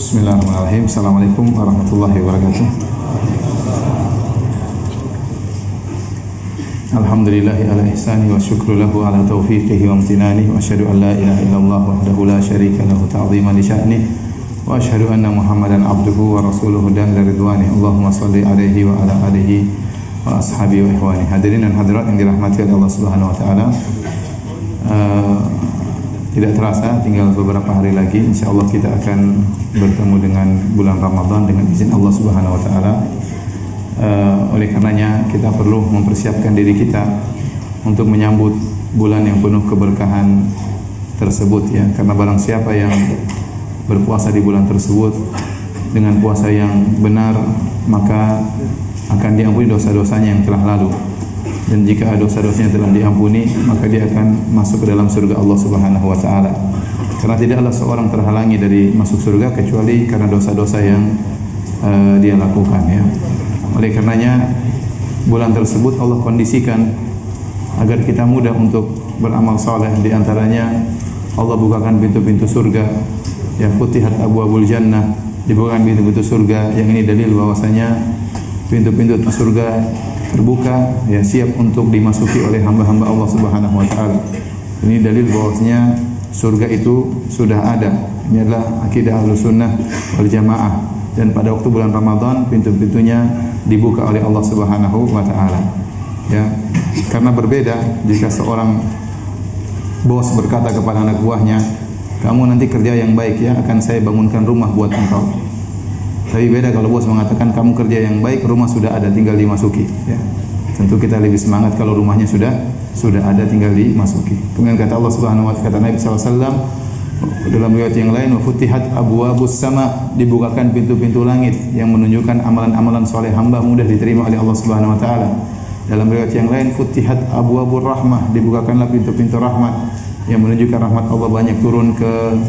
Bismillahirrahmanirrahim. Assalamualaikum warahmatullahi wabarakatuh. Alhamdulillahi ala ihsani wa syukru lahu ala taufiqihi wa amtinani wa asyhadu an la ilaha illallah wahdahu la syarika lahu ta'ziman li sya'ni wa asyhadu anna Muhammadan abduhu wa rasuluhu dan ridwani. Allahumma shalli alaihi wa ala alihi wa ashabihi wa ihwani. Hadirin dan hadirat yang dirahmati oleh Allah Subhanahu wa taala. Tidak terasa tinggal beberapa hari lagi insyaallah kita akan bertemu dengan bulan Ramadan dengan izin Allah Subhanahu wa taala. Oleh karenanya kita perlu mempersiapkan diri kita untuk menyambut bulan yang penuh keberkahan tersebut ya. Karena barang siapa yang berpuasa di bulan tersebut dengan puasa yang benar, maka akan diampuni dosa-dosanya yang telah lalu. Dan jika dosa-dosanya telah diampuni, maka dia akan masuk ke dalam surga Allah Subhanahu wa taala. Karena tidaklah seorang terhalangi dari masuk surga kecuali karena dosa-dosa yang dia lakukan ya. Oleh karenanya bulan tersebut Allah kondisikan agar kita mudah untuk beramal saleh. Di antaranya Allah bukakan pintu-pintu surga, ya futihat abwabul jannah, dibukakan pintu-pintu surga. Yang ini dalil bahwasanya pintu-pintu surga terbuka ya, siap untuk dimasuki oleh hamba-hamba Allah Subhanahu wa taala. Ini dalil bahwasanya surga itu sudah ada. Ini adalah akidah Ahlussunnah wal Jamaah. Dan pada waktu bulan Ramadan pintu-pintunya dibuka oleh Allah Subhanahu wa taala. Ya. Karena berbeda jika seorang bos berkata kepada anak buahnya, "Kamu nanti kerja yang baik ya, akan saya bangunkan rumah buat engkau." Tapi beda kalau bos mengatakan kamu kerja yang baik, rumah sudah ada tinggal dimasuki ya. Tentu kita lebih semangat kalau rumahnya sudah ada tinggal dimasuki. Kemudian kata Allah Subhanahu wa taala, kata Nabi sallallahu alaihi wasallam dalam riwayat yang lain, wa futihat abwabus sama, dibukakan pintu-pintu langit yang menunjukkan amalan-amalan soleh hamba mudah diterima oleh Allah Subhanahu wa taala. Dalam riwayat yang lain, futihat abwabur rahmah, dibukakanlah pintu-pintu rahmat yang menunjukkan rahmat Allah banyak turun ke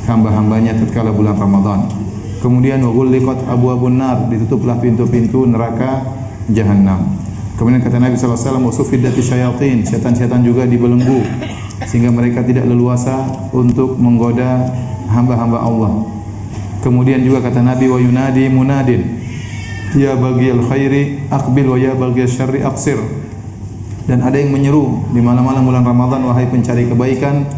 hamba-hambanya tatkala bulan Ramadan. Kemudian wa ghulliqat abwabun nar, ditutuplah pintu-pintu neraka jahanam. Kemudian kata Nabi sallallahu alaihi wasallam, wa sufiddati syayatin, setan-setan juga dibelenggu sehingga mereka tidak leluasa untuk menggoda hamba-hamba Allah. Kemudian juga kata Nabi, wa yunadi munadin, ya baghiyal khairi aqbil wa ya baghiyal syarri aqsir. Dan ada yang menyeru di malam-malam bulan Ramadan, wahai pencari kebaikan,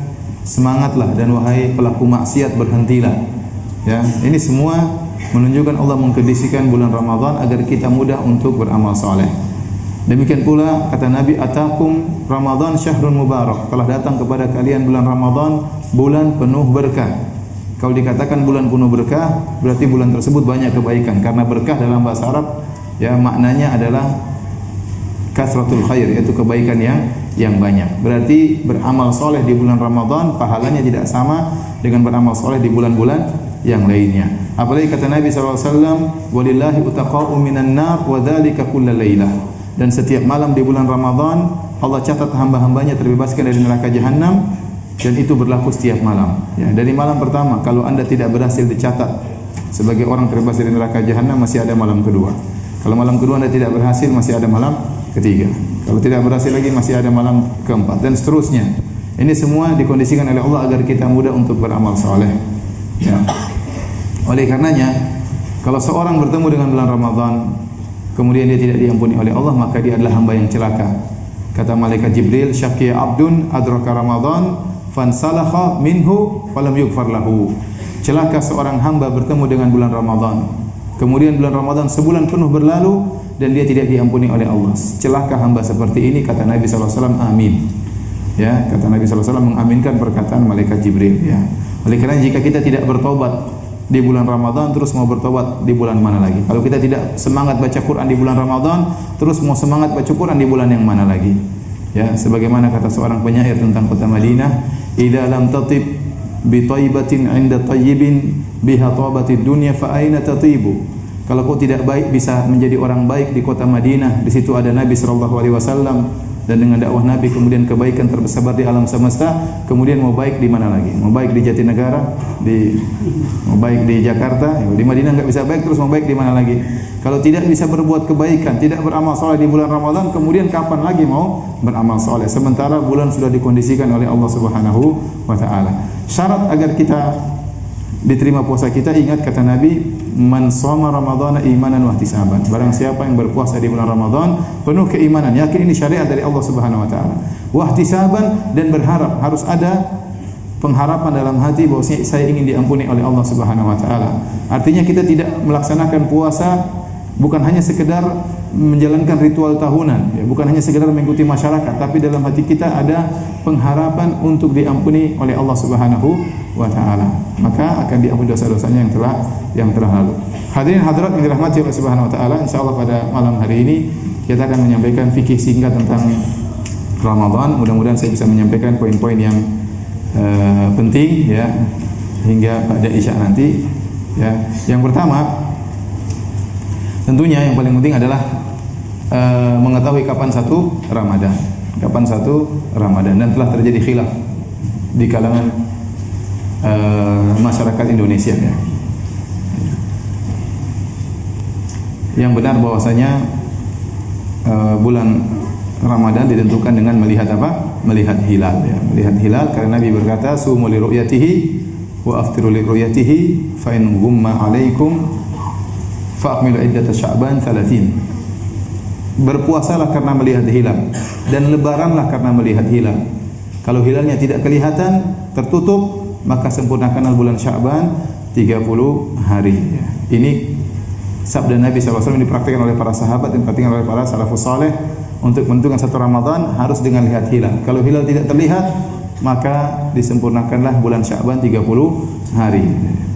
semangatlah, dan wahai pelaku maksiat, berhentilah. Ya, ini semua menunjukkan Allah mengkondisikan bulan Ramadan agar kita mudah untuk beramal saleh. Demikian pula kata Nabi, atakum Ramadan syahrun mubarak, telah datang kepada kalian bulan Ramadan, bulan penuh berkah. Kalau dikatakan bulan penuh berkah, berarti bulan tersebut banyak kebaikan. Karena berkah dalam bahasa Arab ya maknanya adalah kasratul khair, yaitu kebaikan yang banyak. Berarti beramal soleh di bulan Ramadan pahalanya tidak sama dengan beramal soleh di bulan-bulan yang lainnya. Apalagi kata Nabi SAW, walillahi utaqa'u minan nar wa dzalika kullal lailah. Dan setiap malam di bulan Ramadan Allah catat hamba-hambanya terbebaskan dari neraka jahanam, dan itu berlaku setiap malam. Ya, dari malam pertama kalau Anda tidak berhasil dicatat sebagai orang terbebas dari neraka jahanam, masih ada malam kedua. Kalau malam kedua Anda tidak berhasil, masih ada malam ketiga. Kalau tidak berhasil lagi, masih ada malam keempat, dan seterusnya. Ini semua dikondisikan oleh Allah agar kita mudah untuk beramal saleh. Ya. Oleh karenanya, kalau seorang bertemu dengan bulan Ramadan, kemudian dia tidak diampuni oleh Allah, maka dia adalah hamba yang celaka. Kata malaikat Jibril, syaqiya abdun adraka Ramadan fansalakha minhu falam yughfar lahu. Celaka seorang hamba bertemu dengan bulan Ramadan, kemudian bulan Ramadan sebulan penuh berlalu dan dia tidak diampuni oleh Allah. Celaka hamba seperti ini, kata Nabi sallallahu alaihi wasallam, amin. Ya, kata Nabi sallallahu alaihi wasallam mengaminkan perkataan malaikat Jibril ya. Oleh karena jika kita tidak bertobat di bulan Ramadan, terus mau bertobat di bulan mana lagi? Kalau kita tidak semangat baca Quran di bulan Ramadan, terus mau semangat baca Quran di bulan yang mana lagi? Ya, sebagaimana kata seorang penyair tentang kota Madinah, idza lam tatib bi thaybatin 'inda tayyibin biha tabatid dunya fa aina tatibu. Kalau kau tidak baik bisa menjadi orang baik di kota Madinah, di situ ada Nabi sallallahu alaihi wasallam, dan dengan dakwah Nabi kemudian kebaikan tersebar di alam semesta, kemudian mau baik di mana lagi? Mau baik di Jatinegara, mau baik di Jakarta, di Madinah enggak bisa baik, terus mau baik di mana lagi? Kalau tidak bisa berbuat kebaikan, tidak beramal saleh di bulan Ramadan, kemudian kapan lagi mau beramal saleh? Sementara bulan sudah dikondisikan oleh Allah Subhanahu wa taala. Syarat agar kita diterima puasa kita, ingat kata Nabi, man shoma ramadhana imanan wa ihtisaban. Barang siapa yang berpuasa di bulan Ramadan penuh keimanan, yakin ini syariat dari Allah Subhanahu wa taala. Wa ihtisaban, dan berharap, harus ada pengharapan dalam hati bahwasanya saya ingin diampuni oleh Allah Subhanahu wa taala. Artinya kita tidak melaksanakan puasa bukan hanya sekedar menjalankan ritual tahunan, ya, bukan hanya sekedar mengikuti masyarakat, tapi dalam hati kita ada pengharapan untuk diampuni oleh Allah Subhanahu wa taala. Maka akan diampuni dosa-dosanya yang telah lalu. Hadirin hadirat yang dirahmati Allah Subhanahu wa taala, insyaallah pada malam hari ini kita akan menyampaikan fikih singkat tentang Ramadan. Mudah-mudahan saya bisa menyampaikan poin-poin yang penting ya hingga pada Isya nanti ya. Yang pertama, tentunya yang paling penting adalah mengetahui kapan satu Ramadan. Kapan satu Ramadan, dan telah terjadi khilaf di kalangan masyarakat Indonesia ya. Yang benar bahwasanya bulan Ramadan ditentukan dengan melihat apa? Melihat hilal ya. Melihat hilal, karena Nabi berkata, "Sumu li ru'yatihi wa aftiru li ru'yatihi fa in ghumma 'alaikum fa'akmilu iddata Sya'ban 30." Berpuasalah karena melihat hilal, dan lebaranlah karena melihat hilal. Kalau hilalnya tidak kelihatan, tertutup, maka sempurnakanlah bulan Sya'ban 30 hari. Ini sabda Nabi SAW dipraktikkan oleh para sahabat dan dipraktikkan oleh para salafus saleh. Untuk menentukan satu Ramadan harus dengan lihat hilal. Kalau hilal tidak terlihat, maka disempurnakanlah bulan Sya'ban 30 hari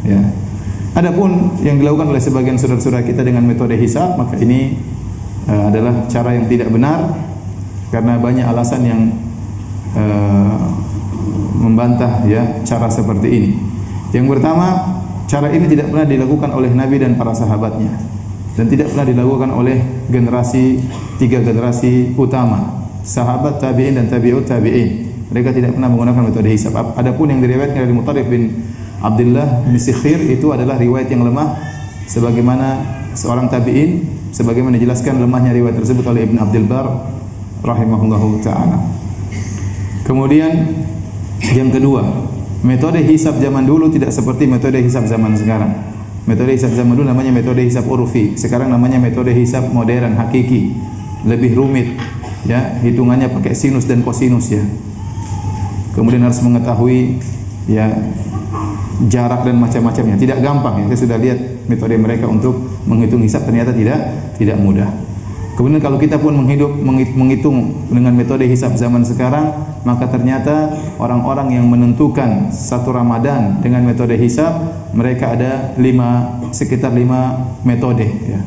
ya. Adapun yang dilakukan oleh sebagian saudara-saudara kita dengan metode hisab, maka ini adalah cara yang tidak benar, karena banyak alasan yang membantah ya cara seperti ini. Yang pertama, cara ini tidak pernah dilakukan oleh Nabi dan para sahabatnya, dan tidak pernah dilakukan oleh tiga generasi utama, sahabat, tabi'in dan tabi'ut tabi'in. Mereka tidak pernah menggunakan metode hisab. Adapun yang diriwayatkan dari Mutarrif bin Abdullah bin Sikhir, itu adalah riwayat yang lemah, sebagaimana seorang tabi'in, sebagaimana dijelaskan lemahnya riwayat tersebut oleh Ibn Abdul Bar rahimahullahu ta'ala. Kemudian yang kedua, metode hisab zaman dulu tidak seperti metode hisab zaman sekarang. Metode hisab zaman dulu namanya metode hisab urfi, sekarang namanya metode hisab modern hakiki, lebih rumit ya, hitungannya pakai sinus dan kosinus ya. Kemudian harus mengetahui ya jarak dan macam-macamnya, tidak gampang ya. Saya sudah lihat metode mereka untuk menghitung hisab, ternyata tidak mudah. Kemudian kalau kita pun menghitung dengan metode hisab zaman sekarang, maka ternyata orang-orang yang menentukan satu Ramadan dengan metode hisab, mereka ada sekitar 5 metode ya.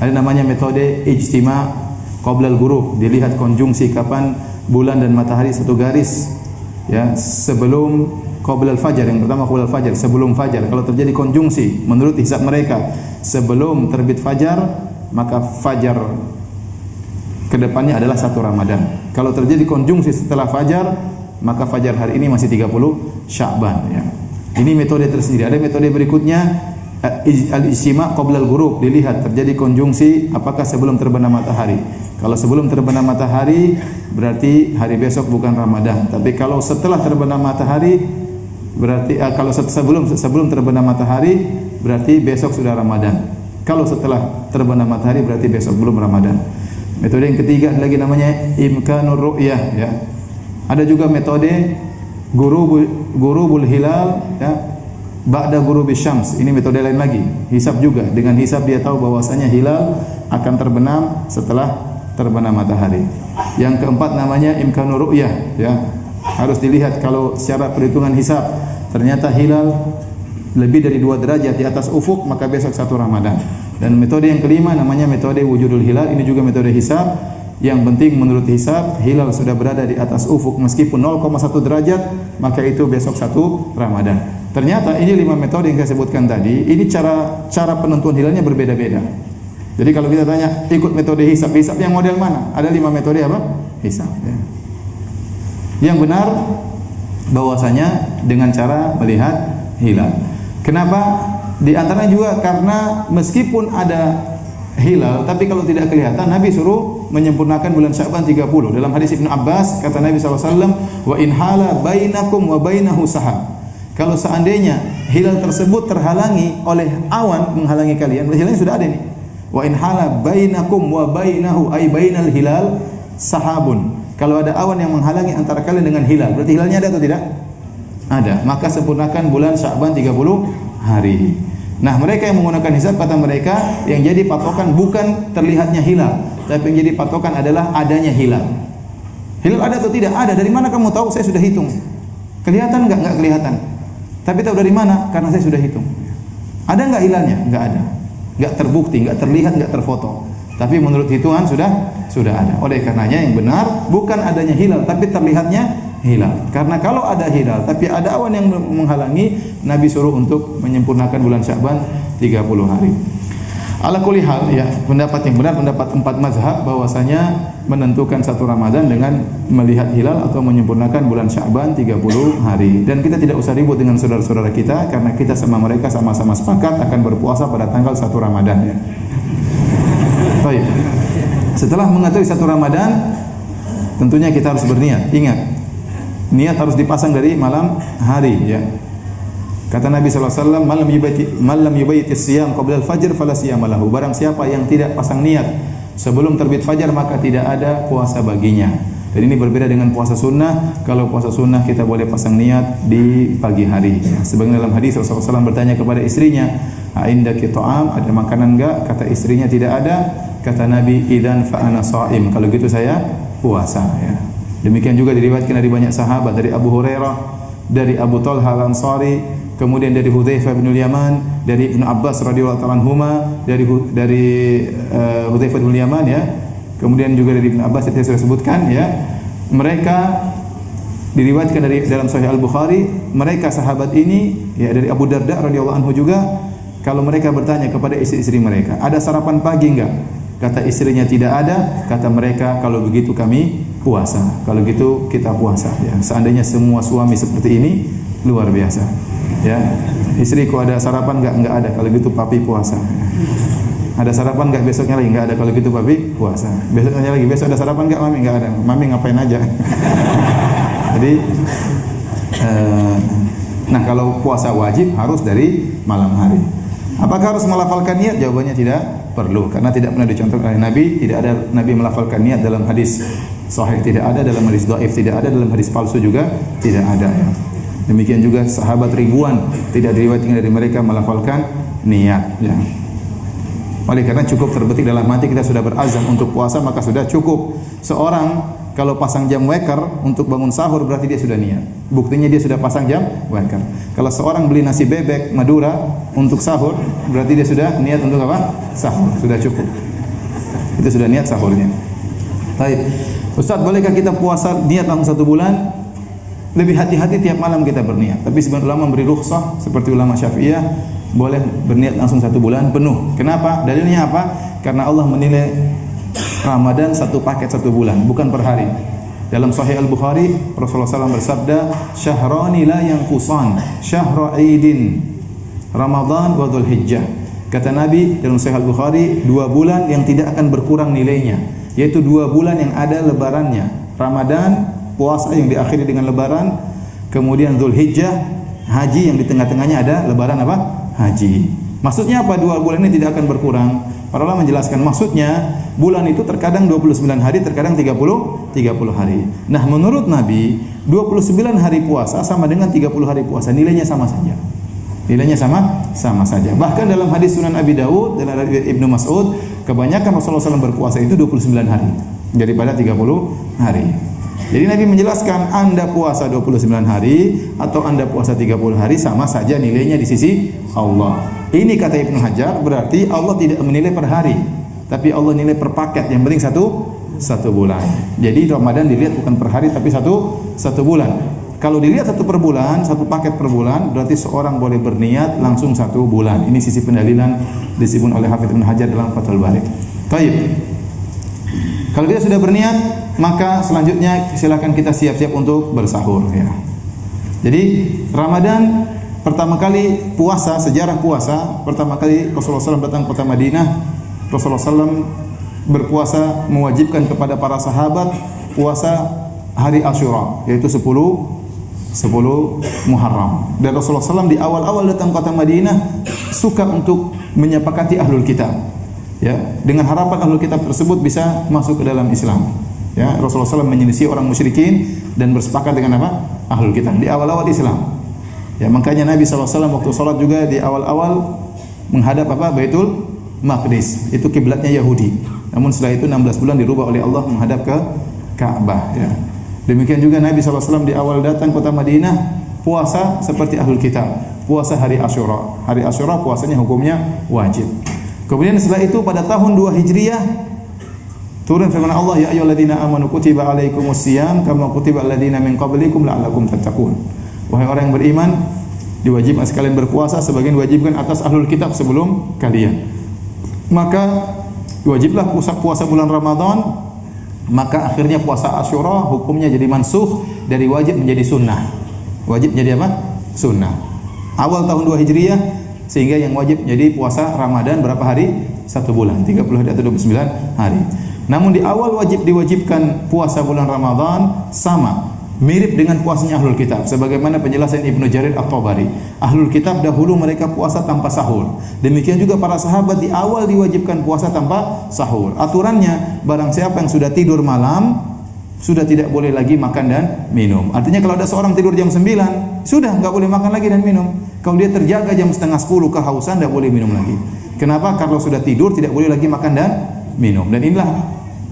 Ada namanya metode ijtima' qabla al-ghurub, dilihat konjungsi kapan bulan dan matahari satu garis ya, sebelum qabla al-fajar. Yang pertama qabla al-fajar, sebelum fajar. Kalau terjadi konjungsi menurut hisab mereka sebelum terbit fajar, maka fajar kedepannya adalah satu Ramadan. Kalau terjadi konjungsi setelah fajar, maka fajar hari ini masih 30 Sya'ban ya. Ini metode tersendiri. Ada metode berikutnya, al-ijtima' qabla al-ghurub, dilihat terjadi konjungsi apakah sebelum terbenam matahari. Kalau sebelum terbenam matahari, berarti hari besok bukan Ramadan. Tapi kalau setelah terbenam matahari, berarti kalau sebelum terbenam matahari, berarti besok sudah Ramadan. Kalau setelah terbenam matahari, berarti besok belum Ramadan. Metode yang ketiga lagi namanya imkanur ru'yah ya. Ada juga metode ghurubul hilal ya, ba'da ghurubis syams. Ini metode lain lagi, hisab juga. Dengan hisab dia tahu bahwasanya hilal akan terbenam setelah terbenam matahari. Yang keempat namanya imkanur ru'yah ya. Harus dilihat kalau secara perhitungan hisab ternyata hilal lebih dari 2 derajat di atas ufuk, maka besok satu Ramadan. Dan metode yang kelima namanya metode wujudul hilal. Ini juga metode hisab. Yang penting menurut hisab, hilal sudah berada di atas ufuk meskipun 0,1 derajat, maka itu besok satu Ramadan. Ternyata ini 5 metode yang saya sebutkan tadi, ini cara penentuan hilalnya berbeda-beda. Jadi kalau kita tanya ikut metode hisab yang model mana? Ada 5 metode apa? Hisab ya. Yang benar bahwasanya dengan cara melihat hilal. Kenapa? Di antaranya juga karena meskipun ada hilal, tapi kalau tidak kelihatan, Nabi suruh menyempurnakan bulan Sya'ban 30. Dalam hadis Ibnu Abbas, kata Nabi SAW, wa in hala bainakum wa bainahu sahab. Kalau seandainya hilal tersebut terhalangi oleh awan menghalangi kalian, berarti hilalnya sudah ada nih. Wa in hala bainakum wa bainahu ay bainal hilal sahabun. Kalau ada awan yang menghalangi antara kalian dengan hilal, berarti hilalnya ada atau tidak? Ada. Maka sempurnakan bulan Sya'ban 30 hari. Nah, mereka yang menggunakan hisab, kata mereka, yang jadi patokan bukan terlihatnya hilal, tapi yang jadi patokan adalah adanya hilal. Hilal ada atau tidak? Ada. Dari mana kamu tahu? Saya sudah hitung. Kelihatan enggak? Enggak kelihatan. Tapi tahu dari mana? Karena saya sudah hitung. Ada enggak hilalnya? Enggak ada. Enggak terbukti, enggak terlihat, enggak terfoto. Tapi menurut hitungan sudah ada. Oleh karenanya yang benar bukan adanya hilal, tapi terlihatnya hilal. Karena kalau ada hilal tapi ada awan yang menghalangi, Nabi suruh untuk menyempurnakan bulan Sya'ban 30 hari. Ala kulli hal, ya, pendapat yang benar, pendapat 4 mazhab bahwasanya menentukan satu Ramadan dengan melihat hilal atau menyempurnakan bulan Sya'ban 30 hari. Dan kita tidak usah ribut dengan saudara-saudara kita karena kita sama mereka sama-sama sepakat akan berpuasa pada tanggal 1 Ramadan, ya. Baik. Setelah mengetahui 1 Ramadan, tentunya kita harus berniat. Ingat, niat harus dipasang dari malam hari, ya. Kata Nabi SAW, malam yubaiti siyam qabla al-fajr fala siyama lahu. Barang siapa yang tidak pasang niat sebelum terbit fajar, maka tidak ada puasa baginya. Dan ini berbeda dengan puasa sunnah. Kalau puasa sunnah kita boleh pasang niat di pagi hari. Sebagaimana dalam hadis Rasulullah SAW bertanya kepada istrinya, "Aindaki ta'am?" Ada makanan enggak? Kata istrinya, tidak ada. Kata Nabi, "Idzan fa ana shaim." Kalau gitu saya puasa, ya. Demikian juga diriwayatkan dari banyak sahabat, dari Abu Hurairah, dari Abu Talha Al-Ansari, kemudian dari Hudzaifah bin Yaman, dari Ibnu Abbas radhiyallahu ta'ala anhuma, dari Hudzaifah bin Yaman, ya. Kemudian juga dari Ibnu Abbas yang saya sudah sebutkan, ya. Mereka diriwayatkan dari dalam Sahih Al-Bukhari, mereka sahabat ini, ya, dari Abu Darda radhiyallahu anhu juga, kalau mereka bertanya kepada istri-istri mereka, "Ada sarapan pagi enggak?" Kata istrinya, "Tidak ada." Kata mereka, "Kalau begitu kami puasa." Kalau gitu kita puasa, ya. Seandainya semua suami seperti ini, luar biasa, ya. Istriku ada sarapan enggak? Enggak ada. Kalau gitu papi puasa. Ada sarapan enggak? Besoknya lagi enggak ada. Kalau gitu papi puasa. Besoknya lagi, besok ada sarapan enggak? Mami enggak ada. Mami ngapain aja. Jadi nah, kalau puasa wajib harus dari malam hari. Apakah harus melafalkan niat? Jawabannya tidak perlu, karena tidak pernah dicontohkan oleh Nabi. Tidak ada Nabi melafalkan niat dalam hadis sahih, tidak ada dalam hadis dhaif, tidak ada dalam hadis palsu juga tidak ada, ya. Demikian juga sahabat ribuan tidak diriwayatkan dari mereka melafalkan niat, ya. Oleh karena cukup terbetik dalam hati kita sudah berazam untuk puasa, maka sudah cukup. Seorang kalau pasang jam waker untuk bangun sahur, berarti dia sudah niat. Buktinya dia sudah pasang jam waker. Kalau seorang beli nasi bebek Madura untuk sahur, berarti dia sudah niat untuk apa? Sahur. Sudah cukup. Itu sudah niat sahurnya. Baik. Ustaz, bolehkah kita puasa niat langsung 1 bulan? Lebih hati-hati tiap malam kita berniat. Tapi sebagian ulama memberi rukhsah, seperti ulama Syafi'iyah, boleh berniat langsung 1 bulan penuh. Kenapa? Dalilnya apa? Karena Allah menilai Ramadan 1 paket 1 bulan, bukan per hari. Dalam Sahih Al-Bukhari, Rasulullah SAW bersabda, "Syahrani la yanqusan, syahra Aidin, Ramadan wa Dzulhijjah." Kata Nabi dalam Sahih Al-Bukhari, 2 bulan yang tidak akan berkurang nilainya, yaitu 2 bulan yang ada lebarannya. Ramadan, puasa yang diakhiri dengan lebaran, kemudian Dzulhijjah, haji yang di tengah-tengahnya ada lebaran apa? Haji. Maksudnya apa 2 bulan ini tidak akan berkurang? Para ulama menjelaskan maksudnya bulan itu terkadang 29 hari, terkadang 30 hari. Nah, menurut Nabi 29 hari puasa sama dengan 30 hari puasa, nilainya sama saja. Nilainya sama saja. Bahkan dalam hadis Sunan Abi Dawud dan dari Ibnu Mas'ud, kebanyakan Rasulullah SAW berpuasa itu 29 hari daripada 30 hari. Jadi Nabi menjelaskan, Anda puasa 29 hari atau Anda puasa 30 hari sama saja nilainya di sisi Allah. Ini kata Ibnu Hajar, berarti Allah tidak menilai per hari, tapi Allah nilai per paket. Yang penting satu bulan. Jadi Ramadan dilihat bukan per hari, tapi satu bulan. Kalau dilihat 1 per bulan, 1 paket per bulan, berarti seorang boleh berniat langsung 1 bulan. Ini sisi pendalilan disebut oleh Hafidz Ibnu Hajar dalam Fathul Bari. Baik. Kalau kita sudah berniat, maka selanjutnya silakan kita siap-siap untuk bersahur, ya. Jadi Ramadan pertama kali puasa, sejarah puasa, pertama kali Rasulullah SAW datang ke kota Madinah, Rasulullah SAW berpuasa mewajibkan kepada para sahabat puasa hari Asyura, yaitu 10 10 Muharram. Dan Rasulullah SAW di awal-awal datang kota Madinah suka untuk menyepakati ahlul kitab, ya, dengan harapan ahlul kitab tersebut bisa masuk ke dalam Islam. Ya, Rasulullah SAW menyelisih orang musyrikin dan bersepakat dengan apa? Ahlul kitab di awal-awal Islam. Ya, makanya Nabi SAW waktu sholat juga di awal-awal menghadap apa? Baitul Maqdis. Itu kiblatnya Yahudi. Namun setelah itu 16 bulan dirubah oleh Allah menghadap ke Ka'bah, ya. Demikian juga Nabi SAW di awal datang kota Madinah puasa seperti ahlul kitab, puasa hari Asyura. Hari Asyura puasanya hukumnya wajib. Kemudian setelah itu pada tahun 2 Hijriah turun firman Allah, ya ayyuhalladzina amanu kutiba alaikumusiyam kama kutiba alladzina min qablikum la'allakum tattaqun. Wahai orang yang beriman, diwajibkan sekalian berpuasa sebagian diwajibkan atas ahlul kitab sebelum kalian. Maka wajiblah puasa bulan Ramadan. Maka akhirnya puasa Asyura hukumnya jadi mansukh dari wajib menjadi sunnah. Wajib menjadi apa? Sunnah. Awal tahun 2 Hijriah sehingga yang wajib jadi puasa Ramadan berapa hari? 1 bulan, 30 hari atau 29 hari. Namun di awal diwajibkan puasa bulan Ramadan sama, mirip dengan puasanya ahlul kitab sebagaimana penjelasan Ibnu Jarir At-Tabari. Ahlul kitab dahulu mereka puasa tanpa sahur. Demikian juga para sahabat di awal diwajibkan puasa tanpa sahur. Aturannya barang siapa yang sudah tidur malam sudah tidak boleh lagi makan dan minum. Artinya kalau ada seorang tidur jam 9 sudah enggak boleh makan lagi dan minum. Kalau dia terjaga jam setengah 10 kehausan enggak boleh minum lagi. Kenapa? Kalau sudah tidur tidak boleh lagi makan dan minum. Dan inilah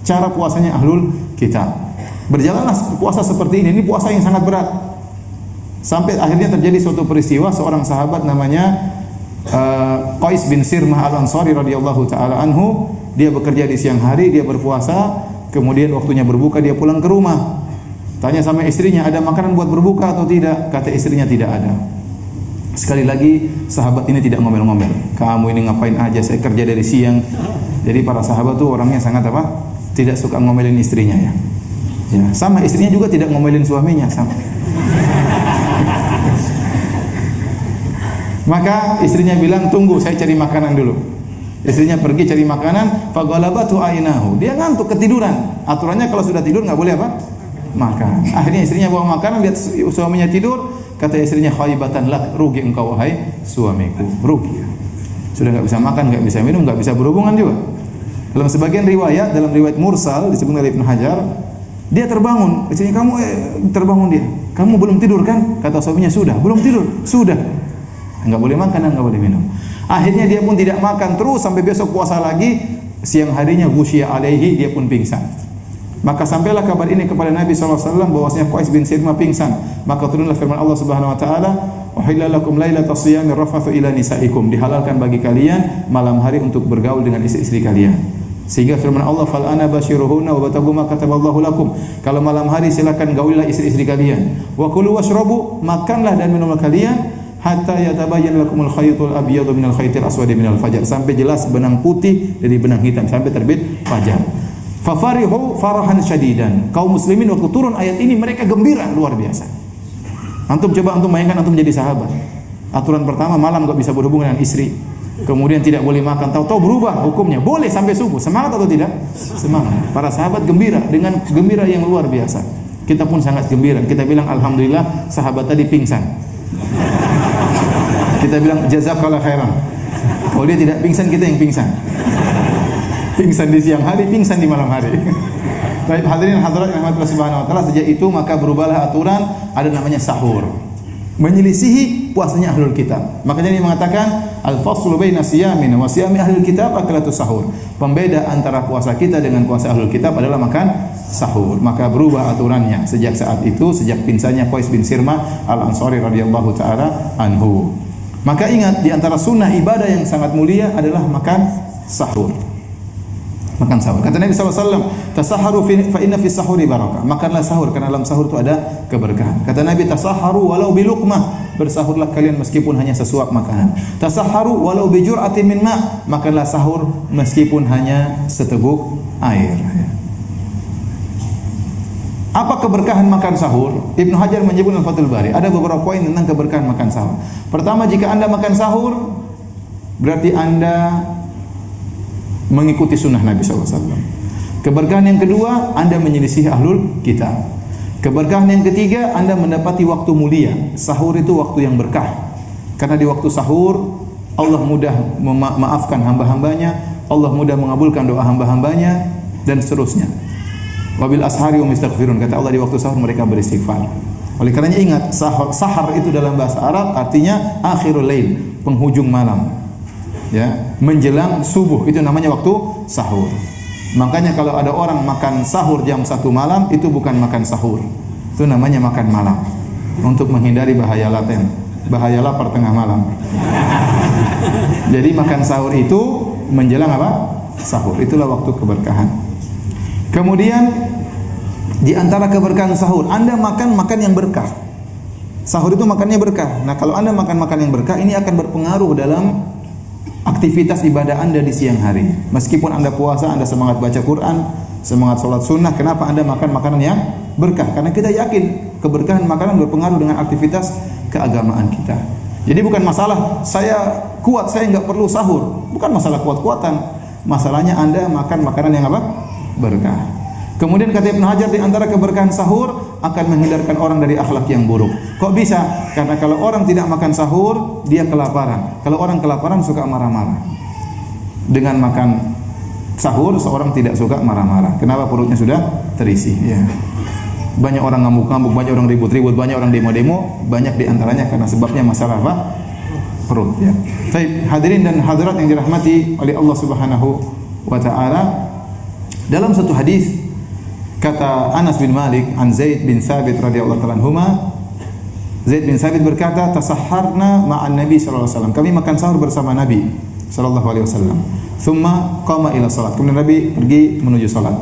cara puasanya ahlul kitab. Berjalanlah puasa seperti ini puasa yang sangat berat. Sampai akhirnya terjadi suatu peristiwa, seorang sahabat namanya Qais bin Sirmah Al-Ansari radhiyallahu taala anhu, dia bekerja di siang hari, dia berpuasa, kemudian waktunya berbuka dia pulang ke rumah. Tanya sama istrinya, ada makanan buat berbuka atau tidak? Kata istrinya tidak ada. Sekali lagi sahabat ini tidak ngomel-ngomel. Kamu ini ngapain aja, saya kerja dari siang. Jadi para sahabat tuh orangnya sangat apa? Tidak suka ngomelin istrinya, ya. Ya, sama istrinya juga tidak ngomelin suaminya sama. Maka istrinya bilang, tunggu saya cari makanan dulu. Istrinya pergi cari makanan, faghalabatu ainahu. Dia ngantuk ketiduran. Aturannya kalau sudah tidur nggak boleh apa? Makan. Akhirnya istrinya bawa makanan, lihat suaminya tidur, kata istrinya, khaibatan lak, rugi engkau wahai suamiku, rugi. Sudah nggak bisa makan, nggak bisa minum, nggak bisa berhubungan juga. Dalam sebagian riwayat, dalam riwayat mursal disebut oleh Ibnu Hajar, dia terbangun. Istrinya, kamu terbangun dia. Kamu belum tidur kan? Kata suaminya, sudah. Belum tidur? Sudah. Enggak boleh makan dan enggak boleh minum. Akhirnya dia pun tidak makan terus sampai besok puasa lagi. Siang harinya ghusyiya alaihi, dia pun pingsan. Maka sampailah kabar ini kepada Nabi SAW bahwasanya Qais bin Sirmah pingsan. Maka turunlah firman Allah Subhanahu wa taala, "Uhilla lakum lailatas siyami rafathu ila nisaikum." Dihalalkan bagi kalian malam hari untuk bergaul dengan istri-istri kalian. Sehingga firman Allah, fal ana basyiruhunna wa batagu ma kataballahu lakum. Kalau malam hari silakan gaulilah istri-istri kalian. Wa kulu washrabu, makanlah dan minumlah kalian hatta yatabayyana lakumul khaytul abyadu minal khaytil aswadi minal fajar, sampai jelas benang putih dari benang hitam sampai terbit fajar. Fa farihu farahan syadidan. Kaum muslimin waktu turun ayat ini mereka gembira luar biasa. Antum coba antum bayangkan antum jadi sahabat. Aturan pertama malam enggak bisa berhubungan dengan istri. Kemudian tidak boleh makan, tahu-tahu berubah hukumnya, boleh sampai subuh. Semangat atau tidak? Semangat. Para sahabat gembira dengan gembira yang luar biasa. Kita pun sangat gembira. Kita bilang alhamdulillah sahabat tadi pingsan. Kita bilang jazakallah khairan. Kalau dia tidak pingsan, kita yang pingsan. Pingsan di siang hari, pingsan di malam hari. Baik hadirin hadirat yang rahmatullah subhanahu wa ta'ala, sejak itu maka berubahlah aturan, ada namanya sahur. Menyelisihi puasanya ahlul kitab. Makanya dia mengatakan al-faslu baina siyamin wa siyami ahlul kitab aklatus sahur. Pembeda antara puasa kita dengan puasa ahlul kitab adalah makan sahur. Maka berubah aturannya sejak saat itu, sejak pingsannya Qais bin Sirmah Al-Ansari radhiyallahu taala anhu. Maka ingat, di antara sunnah ibadah yang sangat mulia adalah makan sahur. Makan sahur. Kata Nabi SAW, tasaharu fa inna fi sahuri barakah. Makanlah sahur karena dalam sahur itu ada keberkahan. Kata Nabi, tasaharu walau biluqmah. Bersahurlah kalian meskipun hanya sesuap makanan. Tasaharu walau bijur'atin min ma'. Makanlah sahur meskipun hanya seteguk air. Apa keberkahan makan sahur? Ibnu Hajar menyebut dalam Fathul Bari, ada beberapa poin tentang keberkahan makan sahur. Pertama, jika Anda makan sahur, berarti Anda mengikuti sunnah Nabi SAW. Keberkahan yang kedua, Anda menyelisih ahlul kitab. Keberkahan yang ketiga, Anda mendapati waktu mulia. Sahur itu waktu yang berkah. Karena di waktu sahur Allah mudah memaafkan hamba-hambanya, Allah mudah mengabulkan doa hamba-hambanya, dan seterusnya. Wabil ashari hum yastaghfirun, kata Allah di waktu sahur mereka beristighfar. Oleh karenanya ingat, sahar itu dalam bahasa Arab artinya akhirul lail, penghujung malam. Ya, menjelang subuh itu namanya waktu sahur. Makanya kalau ada orang makan sahur jam 1 malam, itu bukan makan sahur. Itu namanya makan malam. Untuk menghindari bahaya laten, bahaya lapar tengah malam. Jadi makan sahur itu menjelang apa? Sahur. Itulah waktu keberkahan. Kemudian di antara keberkahan sahur, Anda makan yang berkah. Sahur itu makannya berkah. Nah, kalau Anda makan yang berkah, ini akan berpengaruh dalam aktivitas ibadah Anda di siang hari. Meskipun Anda puasa, Anda semangat baca Quran, semangat sholat sunnah, kenapa Anda makan makanan yang berkah? Karena kita yakin keberkahan makanan berpengaruh dengan aktivitas keagamaan kita. Jadi bukan masalah saya kuat, saya enggak perlu sahur. Bukan masalah kuat-kuatan. Masalahnya Anda makan makanan yang apa? Berkah. Kemudian kata Ibnu Hajar, di antara keberkahan sahur akan menghindarkan orang dari akhlak yang buruk. Kok bisa? Karena kalau orang tidak makan sahur, dia kelaparan. Kalau orang kelaparan suka marah-marah. Dengan makan sahur, seorang tidak suka marah-marah. Kenapa? Perutnya sudah terisi. Ya. Banyak orang ngamuk-ngamuk, banyak orang ribut-ribut, banyak orang demo-demo, banyak di antaranya karena sebabnya masalah apa? Perut. Ya. Baik, hadirin dan hadirat yang dirahmati oleh Allah Subhanahu wa taala, dalam satu hadis kata Anas bin Malik an Zaid bin Thabit radhiyallahu ta'ala anhuma, Zaid bin Thabit berkata, tasahharna ma'an Nabi sallallahu alaihi wasallam. Kami makan sahur bersama Nabi sallallahu alaihi wasallam. Thumma qama ila salat. Kemudian Nabi pergi menuju salat.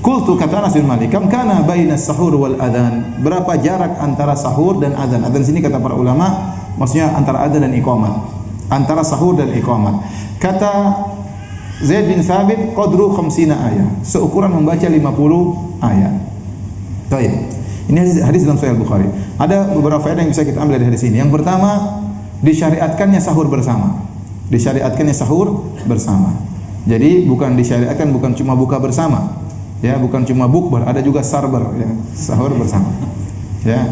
Qultu, kata Anas bin Malik, kam kana bainas sahur wal adzan? Berapa jarak antara sahur dan adzan? Adzan sini kata para ulama maksudnya antara adzan dan iqamah. Antara sahur dan iqamah. Kata Zaid bin Thabit, qadru 50 ayat, seukuran membaca 50 ayat. Baik. Ini hadis dalam Sahih Bukhari. Ada beberapa faedah yang bisa kita ambil dari hadis ini. Yang pertama, disyariatkannya sahur bersama. Disyariatkannya sahur bersama. Jadi bukan disyariatkan bukan cuma buka bersama. Ya, bukan cuma bukber, ada juga sarber, ya, sahur bersama. Ya.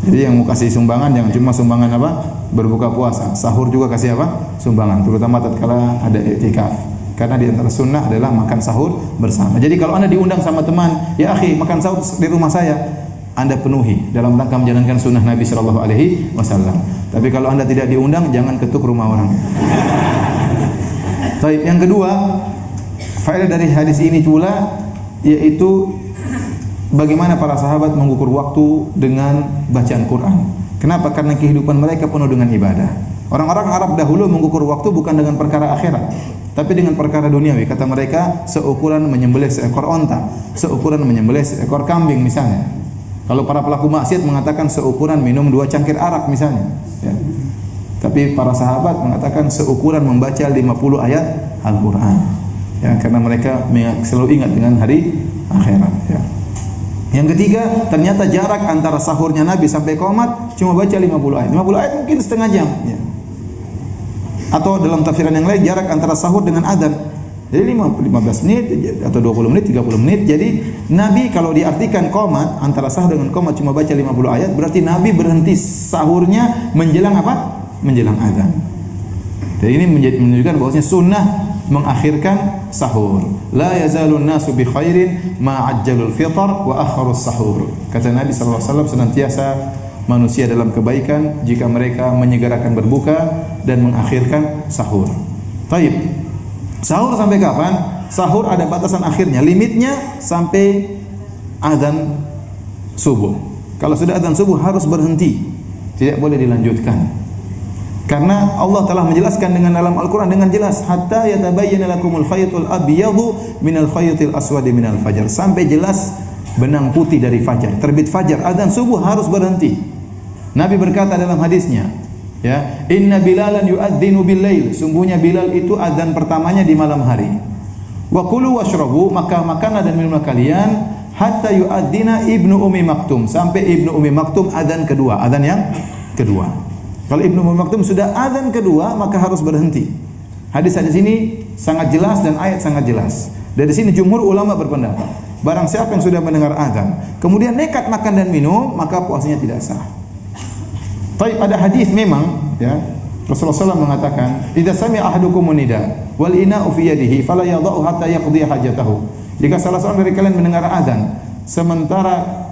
Jadi yang mau kasih sumbangan jangan cuma sumbangan apa? Berbuka puasa. Sahur juga kasih apa? Sumbangan, terutama tatkala ada i'tikaf. Karena di antara sunnah adalah makan sahur bersama. Jadi kalau Anda diundang sama teman, ya akhi, makan sahur di rumah saya, Anda penuhi dalam rangka menjalankan sunnah Nabi sallallahu alaihi wasallam. Tapi kalau Anda tidak diundang, jangan ketuk rumah orang. Baik, yang kedua, faedah dari hadis ini pula yaitu bagaimana para sahabat mengukur waktu dengan bacaan Quran. Kenapa? Karena kehidupan mereka penuh dengan ibadah. Orang-orang Arab dahulu mengukur waktu bukan dengan perkara akhirat, tapi dengan perkara duniawi. Kata mereka, seukuran menyembelih seekor onta, seukuran menyembelih seekor kambing misalnya. Kalau para pelaku maksiat mengatakan seukuran minum 2 cangkir arak misalnya. Ya. Tapi para sahabat mengatakan seukuran membaca 50 ayat Al-Quran. Ya, karena mereka selalu ingat dengan hari akhirat. Ya. Yang ketiga, ternyata jarak antara sahurnya Nabi sampai qomat cuma baca 50 ayat. 50 ayat mungkin setengah jam. Ya. Atau dalam tafsiran yang lain jarak antara sahur dengan adzan. Jadi 15 menit atau 20 menit, 30 menit. Jadi Nabi kalau diartikan qomat, antara sahur dengan qomat cuma baca 50 ayat, berarti Nabi berhenti sahurnya menjelang apa? Menjelang adzan. Jadi ini menunjukkan bahwasanya sunnah mengakhirkan sahur. La yazalun nasu bi khairin ma ajjalul fitr wa akharus sahur. Kata Nabi sallallahu alaihi wasallam, senantiasa manusia dalam kebaikan jika mereka menyegerakan berbuka dan mengakhirkan sahur. Taib. Sahur sampai kapan? Sahur ada batasan akhirnya, limitnya sampai azan subuh. Kalau sudah azan subuh harus berhenti, tidak boleh dilanjutkan. Karena Allah telah menjelaskan dengan dalam Al-Quran dengan jelas, hatta yatabayyana lakumul khaytul abyadu minal khaytil aswadi minal fajar, sampai jelas benang putih dari fajar, terbit fajar, azan subuh harus berhenti. Nabi berkata dalam hadisnya, ya, inna Bilalan yu'adzinu bil-lail, sungguhnya Bilal itu azan pertamanya di malam hari. Wa kulu washrabu, maka makanlah dan minumlah kalian hatta yu'adzina Ibnu Ummi Maktum, sampai Ibnu Ummi Maktum azan kedua, azan yang kedua. Kalau Ibnu Ummi Maktum sudah azan kedua, maka harus berhenti. Hadis-hadis ini sangat jelas dan ayat sangat jelas. Dari sini jumhur ulama berpendapat barang siapa yang sudah mendengar azan kemudian nekat makan dan minum, maka puasanya tidak sah. Tapi ada hadis memang ya, Rasulullah SAW mengatakan, "Idza sami'a ahadukum nida wal ina'u fi yadihi fala yadh'u hatta yaqdi hajatahu." Jika salah seorang dari kalian mendengar azan sementara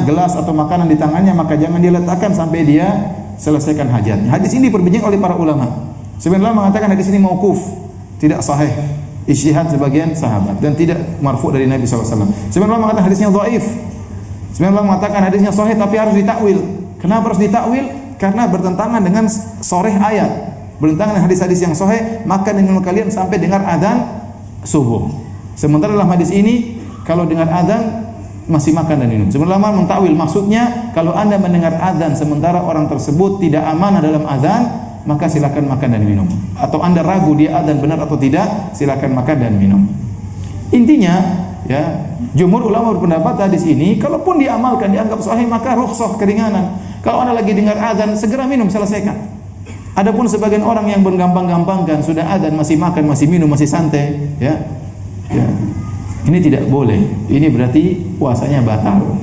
gelas atau makanan di tangannya, maka jangan dia letakkan sampai dia selesaikan hajatnya. Hadis ini diperbincang oleh para ulama. Sebenarnya mengatakan hadis ini mauquf, tidak sahih, ijtihad sebagian sahabat dan tidak marfu dari Nabi SAW. Sebenarnya mengatakan hadisnya dhaif. Sebenarnya mengatakan hadisnya sahih tapi harus ditakwil. Kenapa harus ditakwil? Karena bertentangan dengan sharih ayat, bertentangan dengan hadis-hadis yang sahih. Maka dengan kalian sampai dengar adzan subuh. Sementara dalam hadis ini kalau dengar adzan masih makan dan minum. Sebenarnya mentakwil maksudnya kalau Anda mendengar adzan sementara orang tersebut tidak amanah dalam adzan, maka silakan makan dan minum. Atau Anda ragu dia adzan benar atau tidak, silakan makan dan minum. Intinya ya, jumhur ulama berpendapat hadis ini kalaupun diamalkan dianggap sahih maka rukhsah, keringanan. Kalau Anda lagi dengar adzan segera minum, selesaikan. Adapun sebagian orang yang bergampang-gampangkan sudah adzan masih makan, masih minum, masih santai, ya. Ini tidak boleh. Ini berarti puasanya batal.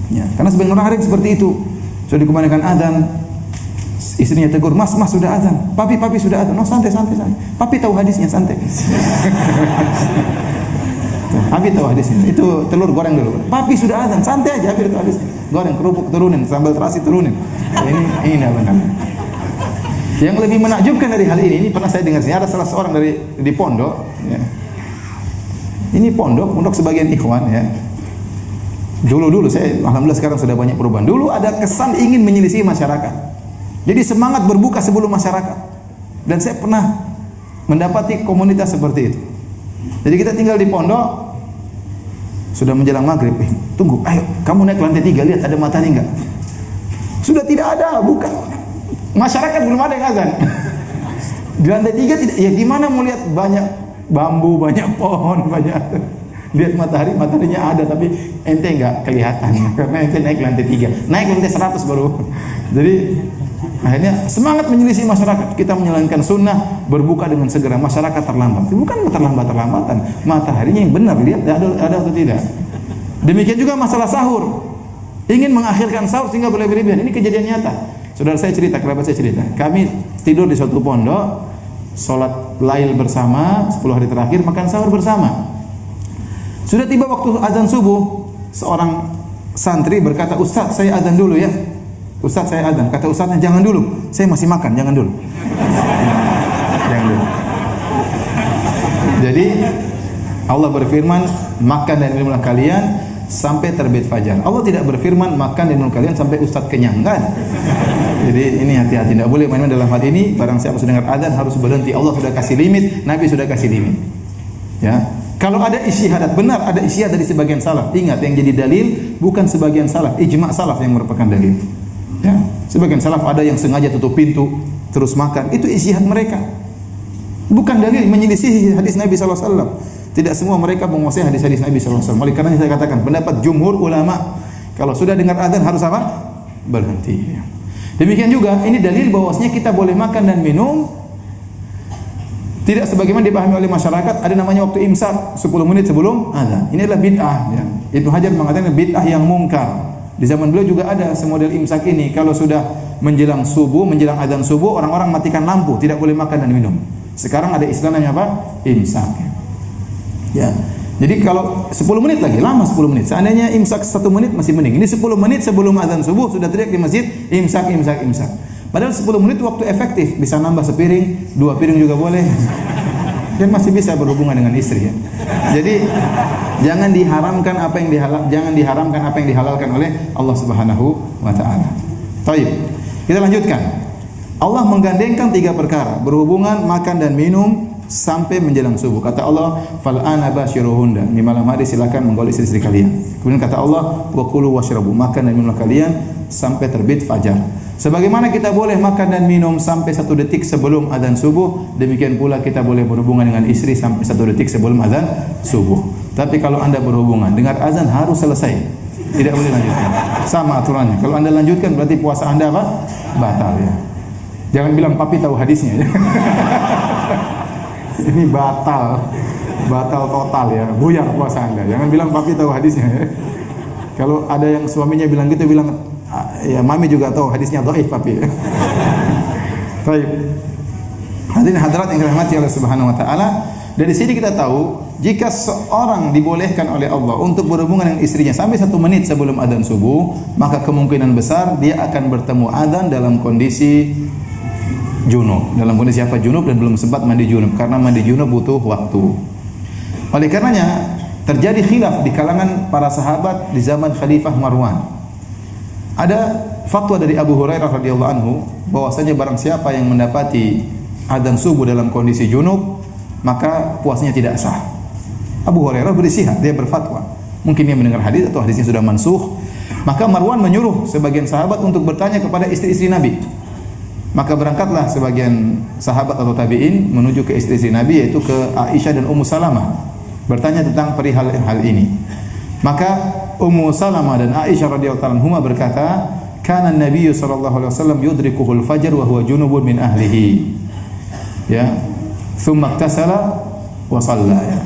Ya, karena sebagian orang ada yang seperti itu. Sudah dikumandangkan adzan, istrinya tegur, "Mas, sudah adzan. Papi sudah adzan." "No, santai. Papi tahu hadisnya, santai." Papi tahu hadisnya. Itu telur goreng dulu. "Papi sudah adzan, santai aja, Papi tahu hadisnya." Goreng kerupuk turunin, sambal terasi turunin. Ini enggak benar. Yang lebih menakjubkan dari hal ini pernah saya dengar ada salah seorang di pondok, ya. Ini pondok sebagian ikhwan ya. Dulu saya alhamdulillah sekarang sudah banyak perubahan. Dulu ada kesan ingin menyelisih masyarakat. Jadi semangat berbuka sebelum masyarakat. Dan saya pernah mendapati komunitas seperti itu. Jadi kita tinggal di pondok sudah menjelang maghrib. Tunggu, ayo kamu naik lantai 3 lihat ada matahari enggak? Sudah tidak ada, bukan. Masyarakat belum ada yang azan. Di lantai 3 tidak. Ya gimana mau lihat banyak bambu, banyak pohon, banyak lihat mataharinya ada tapi ente enggak kelihatan karena ente naik lantai 3, naik lantai 100 baru. Jadi akhirnya semangat menyelisih masyarakat. Kita menjalankan sunnah berbuka dengan segera, masyarakat terlambat. Bukan terlambat-terlambatan, mataharinya yang benar lihat ada atau tidak. Demikian juga masalah sahur. Ingin mengakhirkan sahur sehingga berlebihan. Ini kejadian nyata. Saudara saya cerita, kerabat saya cerita. Kami tidur di suatu pondok, sholat lail bersama 10 hari terakhir, makan sahur bersama. Sudah tiba waktu azan subuh, seorang santri berkata, "Ustaz, saya azan dulu ya." "Ustaz, saya azan." Kata ustaznya, "Jangan dulu, saya masih makan, jangan dulu." Jangan dulu. Jadi Allah berfirman, "Makan dan minumlah kalian sampai terbit fajar." Allah tidak berfirman, "Makan dan minum kalian sampai ustaz kenyang." Kan? Jadi ini hati-hati, tidak boleh main-main dalam hal ini. Barang siapa sudah dengar azan harus berhenti. Allah sudah kasih limit, Nabi sudah kasih limit. Ya. Kalau ada ijtihad benar, ada ijtihad dari sebagian salaf. Ingat, yang jadi dalil bukan sebagian salaf, ijma' salaf yang merupakan dalil. Ya. Sebagian salaf ada yang sengaja tutup pintu terus makan, itu ijtihad mereka. Bukan dalil menyelisih hadis Nabi SAW. Tidak semua mereka menguasai hadis-hadis Nabi SAW. Oleh karena saya katakan pendapat jumhur ulama, kalau sudah dengar azan harus apa? Berhenti. Demikian juga ini dalil bahwasanya kita boleh makan dan minum tidak sebagaimana dipahami oleh masyarakat. Ada namanya waktu imsak 10 menit sebelum azan. Ini adalah bid'ah ya. Ibnu Hajar mengatakan bid'ah yang mungkar. Di zaman beliau juga ada semodel imsak ini. Kalau sudah menjelang subuh, menjelang azan subuh, orang-orang matikan lampu, tidak boleh makan dan minum. Sekarang ada istilah namanya apa? Imsak. Ya. Jadi kalau 10 menit lagi, lama 10 menit. Seandainya imsak 1 menit masih mending. Ini 10 menit sebelum azan subuh sudah teriak di masjid, imsak. Padahal 10 menit waktu efektif, bisa nambah sepiring, 2 piring juga boleh. Dan masih bisa berhubungan dengan istri ya. Jadi jangan diharamkan apa yang dihalalkan oleh Allah Subhanahu wa taala. Baik. Kita lanjutkan. Allah menggandengkan 3 perkara, berhubungan, makan dan minum sampai menjelang subuh. Kata Allah, "Fal ana basyiruhunna." Di malam hari silakan menggauli istri kalian. Kemudian kata Allah, "Wa kulu washrabu." Makan dan minumlah kalian sampai terbit fajar. Sebagaimana kita boleh makan dan minum sampai 1 detik sebelum azan subuh, demikian pula kita boleh berhubungan dengan istri sampai 1 detik sebelum azan subuh. Tapi kalau Anda berhubungan dengar azan harus selesai. Tidak boleh lanjutkan. Sama aturannya. Kalau Anda lanjutkan berarti puasa Anda apa? Batal ya. Jangan bilang papi tahu hadisnya ya. Ini batal total ya, buyar puasa Anda. Jangan bilang papi tahu hadisnya ya. Kalau ada yang suaminya bilang gitu, bilang ya mami juga tahu hadisnya dhaif papi. Baik. Hadirin hadirat yang dirahmati Allah Subhanahu wa taala, dari sini kita tahu jika seorang dibolehkan oleh Allah untuk berhubungan dengan istrinya sampai 1 menit sebelum adzan subuh, maka kemungkinan besar dia akan bertemu adzan dalam kondisi junub. Dalam kondisi apa? Junub dan belum sempat mandi junub, karena mandi junub butuh waktu. Oleh karenanya terjadi khilaf di kalangan para sahabat di zaman Khalifah Marwan. Ada fatwa dari Abu Hurairah radhiyallahu anhu bahwasanya barang siapa yang mendapati adzan subuh dalam kondisi junub, maka puasanya tidak sah. Abu Hurairah beristihad, dia berfatwa. Mungkin dia mendengar hadis atau hadisnya sudah mansukh. Maka Marwan menyuruh sebagian sahabat untuk bertanya kepada istri-istri Nabi. Maka berangkatlah sebagian sahabat atau tabi'in menuju ke istri-istri Nabi, yaitu ke Aisyah dan Ummu Salamah, bertanya tentang perihal hal ini. Maka Ummu Salamah dan Aisyah radhiyallahu anhuma berkata, "Kana an-nabiy sallallahu alaihi wasallam yudrikuhul fajr wa huwa junubun min ahlihi." Ya. Tsumma iktasala wa shalla. Ya.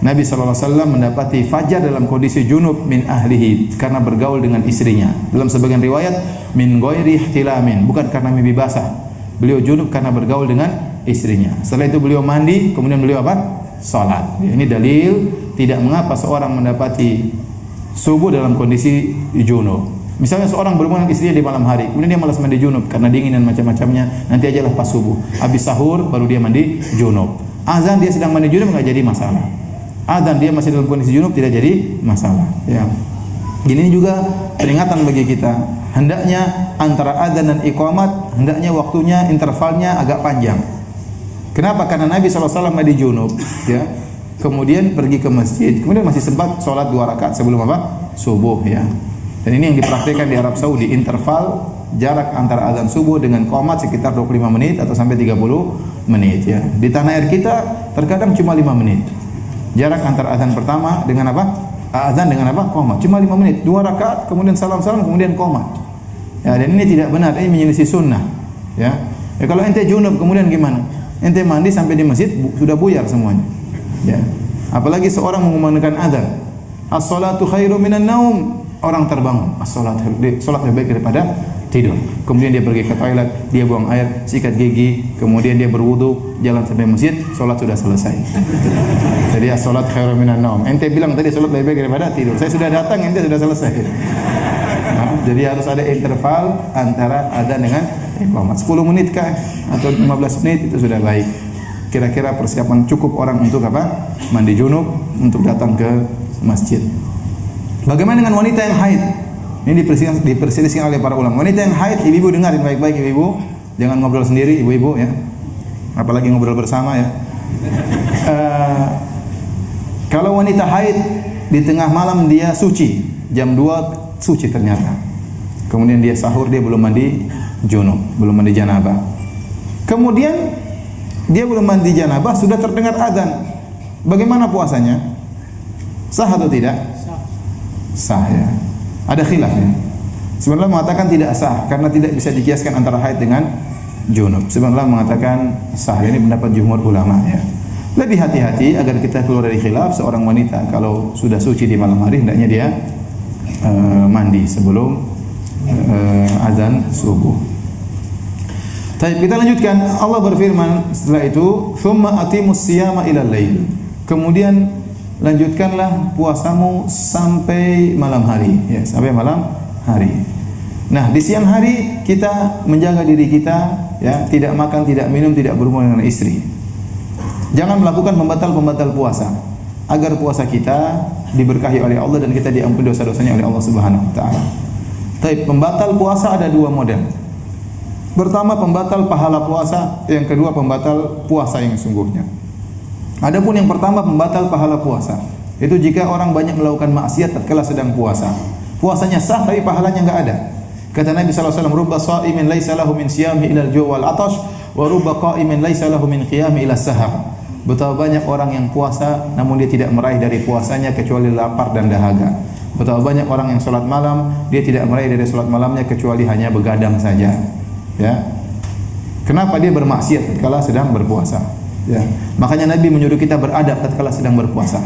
Nabi sallallahu alaihi wasallam mendapati fajar dalam kondisi junub min ahlihi, karena bergaul dengan istrinya. Dalam sebagian riwayat min ghairi ihtilamin, bukan karena mimpi basah. Beliau junub karena bergaul dengan istrinya. Setelah itu beliau mandi, kemudian beliau apa? Salat. Ini dalil tidak mengapa seorang mendapati subuh dalam kondisi junub. Misalnya seorang berhubungan dengan istrinya di malam hari, kemudian dia malas mandi junub karena dingin dan macam-macamnya, nanti ajalah pas subuh. Habis sahur baru dia mandi junub. Azan dia sedang mandi junub enggak jadi masalah. Azan dia masih dalam kondisi junub tidak jadi masalah, ya. Ini juga peringatan bagi kita. Hendaknya antara azan dan iqamat, hendaknya waktunya intervalnya agak panjang. Kenapa? Karena Nabi SAW mandi junub, ya. Kemudian pergi ke masjid, kemudian masih sempat sholat 2 rakaat sebelum apa? Subuh, ya. Dan ini yang dipraktikkan di Arab Saudi, interval jarak antara azan subuh dengan qomat sekitar 25 menit atau sampai 30 menit, ya. Di tanah air kita terkadang cuma 5 menit. Jarak antara azan pertama dengan apa? Azan dengan apa? Qomat. Cuma 5 menit, 2 rakaat, kemudian salam-salam, kemudian qomat. Ya, dan ini tidak benar, ini menyelisih sunnah, ya. Ya, kalau ente junub kemudian gimana? Ente mandi sampai di masjid sudah buyar semuanya. Ya. Apalagi seorang mengumandangkan azan. As-salatu khairu minan naum. Orang terbangun, salat lebih baik daripada tidur. Kemudian dia pergi ke toilet, dia buang air, sikat gigi, kemudian dia berwudu, jalan sampai masjid, salat sudah selesai. Jadi as-salat khairu minan naum. Ente bilang tadi salat lebih baik daripada tidur. Saya sudah datang, ente sudah selesai. Nah, jadi harus ada interval antara adzan dengan iqamah. 10 menit kah atau 15 menit itu sudah baik. Kira-kira persiapan cukup orang untuk apa? Mandi junub, untuk datang ke masjid. Bagaimana dengan wanita yang haid? Ini diperselisihkan oleh para ulama. Wanita yang haid, ibu-ibu dengarin baik-baik ibu-ibu. Jangan ngobrol sendiri ibu-ibu, ya. Apalagi ngobrol bersama, ya. Kalau wanita haid di tengah malam dia suci, jam 2 suci ternyata. Kemudian dia sahur, dia belum mandi junub, belum mandi janabah. Kemudian dia belum mandi janabah, sudah terdengar azan. Bagaimana puasanya? Sah atau tidak? Sah, ya. Ada khilaf, ya. Sebenarnya mengatakan tidak sah karena tidak bisa dikiaskan antara haid dengan junub. Sebenarnya mengatakan sah. Ini pendapat jumhur ulama, ya. Lebih hati-hati agar kita keluar dari khilaf. Seorang wanita kalau sudah suci di malam hari hendaknya dia mandi sebelum azan subuh. Baik, kita lanjutkan. Allah berfirman setelah itu, "Tsumma atimus siyama ilal lail." Kemudian lanjutkanlah puasamu sampai malam hari, ya, sampai malam hari. Nah, di siang hari kita menjaga diri kita, ya, tidak makan, tidak minum, tidak berhubungan dengan istri. Jangan melakukan pembatal-pembatal puasa agar puasa kita diberkahi oleh Allah dan kita diampuni dosa-dosanya oleh Allah Subhanahu wa taala. Tapi pembatal puasa ada 2 model. Pertama, pembatal pahala puasa, yang kedua pembatal puasa yang sungguhnya. Adapun yang pertama pembatal pahala puasa, itu jika orang banyak melakukan maksiat tatkala sedang puasa. Puasanya sah tapi pahalanya enggak ada. Kata Nabi sallallahu alaihi wasallam, "Rubba sha'imin laisa lahu min siyami ila al-ju' wal 'atash, wa rubba qa'imin laisa lahu min qiyami ila as-sahar." Betapa banyak orang yang puasa namun dia tidak meraih dari puasanya kecuali lapar dan dahaga. Betapa banyak orang yang salat malam, dia tidak meraih dari salat malamnya kecuali hanya begadang saja. Ya. Kenapa dia bermaksiat tatkala sedang berpuasa? Ya. Makanya Nabi menyuruh kita beradab tatkala sedang berpuasa.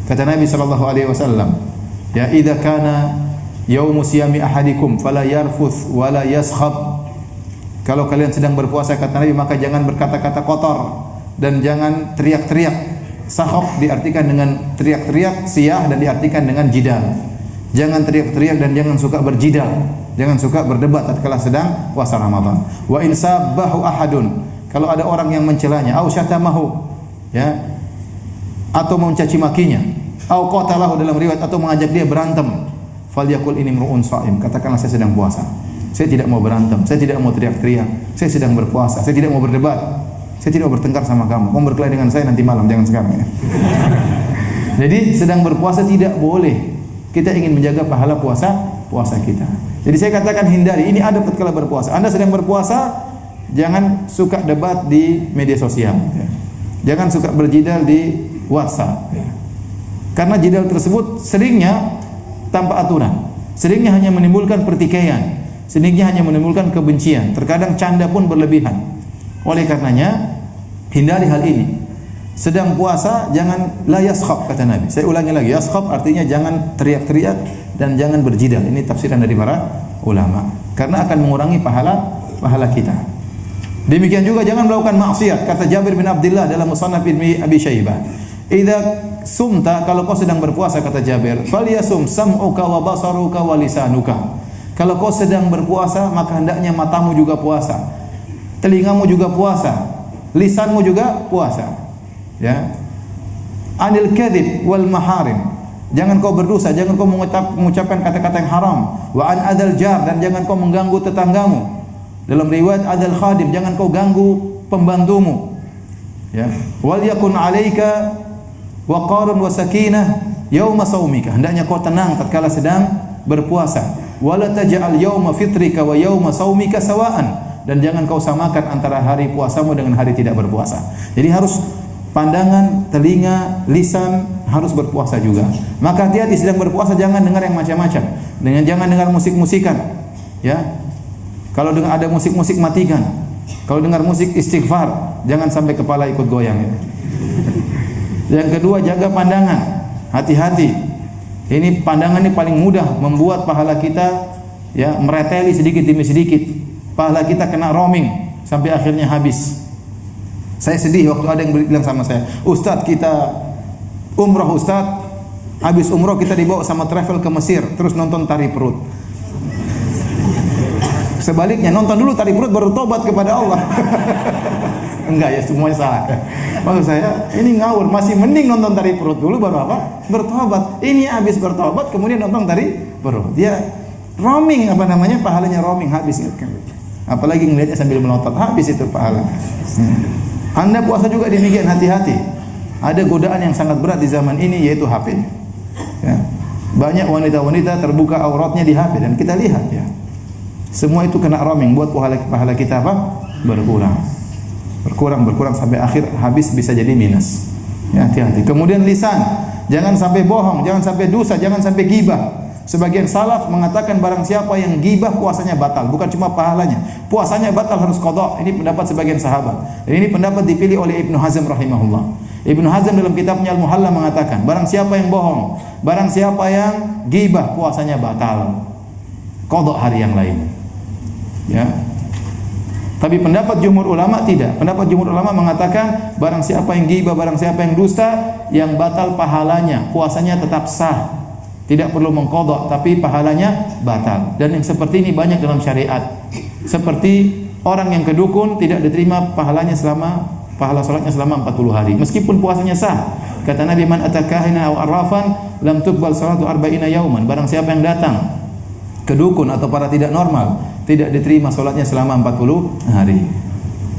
Kata Nabi sallallahu alaihi wasallam, ya idza kana yaumu siyami ahadikum fala yarfuth wala yaskhab. Kalau kalian sedang berpuasa kata Nabi maka jangan berkata-kata kotor dan jangan teriak-teriak. Sahab diartikan dengan teriak-teriak, siyah dan diartikan dengan jidal. Jangan teriak-teriak dan jangan suka berjidal. Jangan suka berdebat tatkala sedang puasa Ramadan. Wa in sabbahu ahadun, kalau ada orang yang mencelanya, au syatamahu, ya, atau mencaci makinya, au qatalahu dalam riwayat atau mengajak dia berantem, falyakul ini mru'un shaim, katakanlah saya sedang puasa. Saya tidak mau berantem, saya tidak mau teriak-teriak, saya sedang berpuasa, saya tidak mau berdebat, saya tidak mau bertengkar sama kamu. Kamu berkelahi dengan saya nanti malam, jangan sekarang ya. Jadi sedang berpuasa tidak boleh. Kita ingin menjaga pahala puasa kita. Jadi saya katakan hindari, ini adab tatkala berpuasa. Anda sedang berpuasa, jangan suka debat di media sosial. Ya. Jangan suka berjidal di WhatsApp. Ya. Karena jidal tersebut seringnya tanpa aturan. Seringnya hanya menimbulkan pertikaian. Seringnya hanya menimbulkan kebencian. Terkadang canda pun berlebihan. Oleh karenanya, hindari hal ini. Sedang puasa jangan la yaskhab kata Nabi. Saya ulangi lagi, yaskhab artinya jangan teriak-teriak dan jangan berjidal. Ini tafsiran dari para ulama. Karena akan mengurangi pahala kita. Demikian juga jangan melakukan maksiat. Kata Jabir bin Abdullah dalam Musannaf Ibnu Abi Syaibah, "Idza sumta," kalau kau sedang berpuasa kata Jabir, "falyasum sam'uka wa basaruka wa lisanuka." Kalau kau sedang berpuasa, maka hendaknya matamu juga puasa, telingamu juga puasa, lisanmu juga puasa. Ya. Anil kadzib wal maharim. Jangan kau berdosa, jangan kau mengucapkan kata-kata yang haram. Wa an adal jar, dan jangan kau mengganggu tetanggamu. Dalam riwayat adal khadim, jangan kau ganggu pembantumu. Ya. Wal yakun 'alaika waqarun wa sakinah yauma shaumika. Hendaknya kau tenang tatkala sedang berpuasa. Wala taj'al yauma fitrika wa yauma shaumika sawaan. Dan jangan kau samakan antara hari puasamu dengan hari tidak berpuasa. Jadi harus pandangan, telinga, lisan harus berpuasa juga. Maka hati-hati sedang berpuasa jangan dengar yang macam-macam. Jangan dengar musik-musikan. Ya. Kalau dengar ada musik-musik matikan. Kalau dengar musik istighfar, jangan sampai kepala ikut goyang ya. Yang kedua, jaga pandangan. Hati-hati. Ini pandangan ini paling mudah membuat pahala kita ya mereteli sedikit demi sedikit. Pahala kita kena roaming sampai akhirnya habis. Saya sedih waktu ada yang bilang sama saya, "Ustaz, kita umroh Ustaz, habis umroh kita dibawa sama travel ke Mesir, terus nonton tari perut." Sebaliknya, nonton dulu tari perut baru tobat kepada Allah. Enggak ya, semuanya salah. Maksud saya, ini ngawur, masih mending nonton tari perut dulu baru apa? Bertobat. Ini habis bertobat kemudian nonton tari perut. Dia roaming pahalanya roaming habis. Apalagi ngelihatnya sambil melotot, habis itu pahala. Anda puasa juga demikian, hati-hati. Ada godaan yang sangat berat di zaman ini yaitu HP. Ya. Banyak wanita-wanita terbuka auratnya di HP dan kita lihat ya. Semua itu kena roaming, buat pahala kita apa? Berkurang sampai akhir habis bisa jadi minus. Ya, hati-hati. Kemudian lisan, jangan sampai bohong, jangan sampai dosa, jangan sampai ghibah. Sebagian salaf mengatakan barang siapa yang ghibah puasanya batal, bukan cuma pahalanya, puasanya batal harus qada. Ini pendapat sebagian sahabat. Dan ini pendapat dipilih oleh Ibnu Hazm rahimahullah. Ibnu Hazm dalam kitabnya Al-Muhalla mengatakan, barang siapa yang bohong, barang siapa yang ghibah puasanya batal, qada hari yang lain. Ya. Tapi pendapat jumhur ulama tidak. Pendapat jumhur ulama mengatakan barang siapa yang ghibah, barang siapa yang dusta, yang batal pahalanya, puasanya tetap sah. Tidak perlu mengqadha, tapi pahalanya batal. Dan yang seperti ini banyak dalam syariat. Seperti orang yang kedukun tidak diterima pahala salatnya selama 40 hari meskipun puasanya sah. Kata Nabi, man atakahina aw arrafan lam tuqbal salatu arba'ina yauman. Barang siapa yang datang kedukun atau para tidak normal, tidak diterima salatnya selama 40 hari.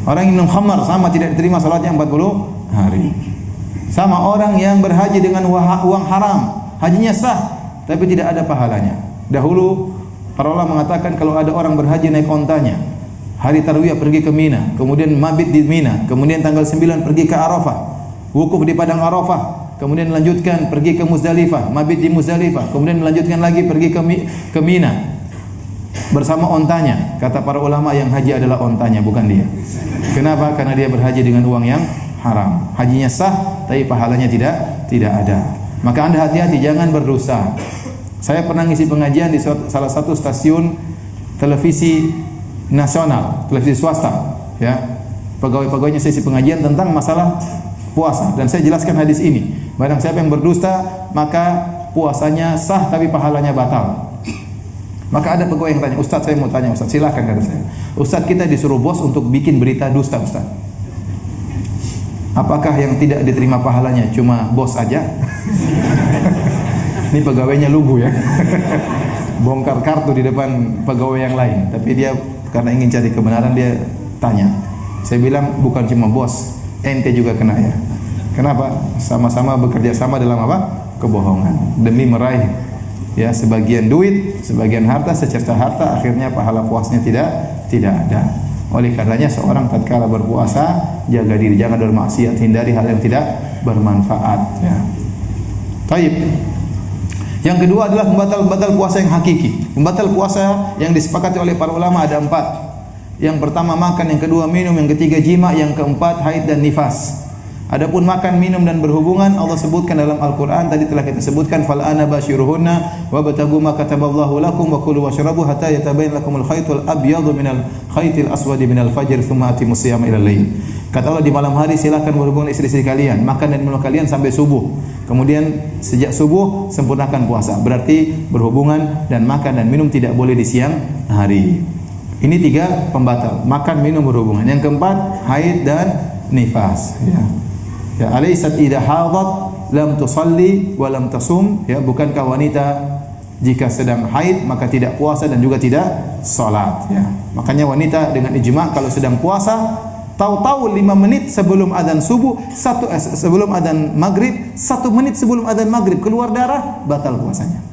Orang yang minum khamar sama tidak diterima salatnya 40 hari. Sama orang yang berhaji dengan uang haram, hajinya sah tapi tidak ada pahalanya. Dahulu para ulama mengatakan kalau ada orang berhaji naik ontanya, hari tarwiyah pergi ke Mina, kemudian mabit di Mina, kemudian tanggal 9 pergi ke Arafah, wukuf di padang Arafah, kemudian melanjutkan pergi ke Muzdalifah, mabit di Muzdalifah, kemudian melanjutkan lagi pergi ke Mina bersama ontanya. Kata para ulama yang haji adalah ontanya, bukan dia. Kenapa? Karena dia berhaji dengan uang yang haram. Hajinya sah tapi pahalanya tidak ada. Maka Anda hati-hati jangan berdusta. Saya pernah ngisi pengajian di salah satu stasiun televisi nasional, televisi swasta, ya. Pegawai-pegawainya sesi pengajian tentang masalah puasa dan saya jelaskan hadis ini. Barang siapa yang berdusta maka puasanya sah tapi pahalanya batal. Maka ada pegawai yang tanya, "Ustaz, saya mau tanya, Ustaz." "Silakan," kata saya. "Ustaz, kita disuruh bos untuk bikin berita dusta, Ustaz. Apakah yang tidak diterima pahalanya cuma bos aja?" Ini pegawainya lugu ya. Bongkar kartu di depan pegawai yang lain, tapi dia karena ingin cari kebenaran dia tanya. Saya bilang bukan cuma bos, ente juga kena ya. Kenapa? Sama-sama bekerja sama dalam apa? Kebohongan demi meraih ya sebagian duit, sebagian harta, secerca harta, akhirnya pahala puasnya tidak ada. Oleh karenanya seorang tatkala berpuasa jaga diri, jangan bermaksiat, hindari hal yang tidak bermanfaat ya. Baik. Yang kedua adalah pembatal puasa yang hakiki. Pembatal puasa yang disepakati oleh para ulama ada 4. Yang pertama makan, yang kedua minum, yang ketiga jima, yang keempat haid dan nifas. Adapun makan, minum dan berhubungan Allah sebutkan dalam Al-Qur'an, tadi telah kita sebutkan fal ana basyiruhunna wabtagu ma kataballahu lakum wa kulu washrabu hatta yatabayyana lakumul khaytul abyadu minal khaytil aswadi minal fajr thumma atimus siyama ilal lail. Kata Allah, di malam hari silakan berhubungan istri-istri kalian, makan dan minum kalian sampai subuh. Kemudian sejak subuh sempurnakan puasa. Berarti berhubungan dan makan dan minum tidak boleh di siang hari. Ini 3 pembatal, makan, minum, berhubungan. Yang keempat haid dan nifas ya. Ya, alaysat idza hadat lam tusalli wa lam tasum, ya, bukankah wanita jika sedang haid maka tidak puasa dan juga tidak salat ya. Makanya wanita dengan ijma kalau sedang puasa tahu-tahu 5 menit sebelum adzan subuh, sebelum adzan maghrib, 1 menit sebelum adzan maghrib keluar darah, batal puasanya.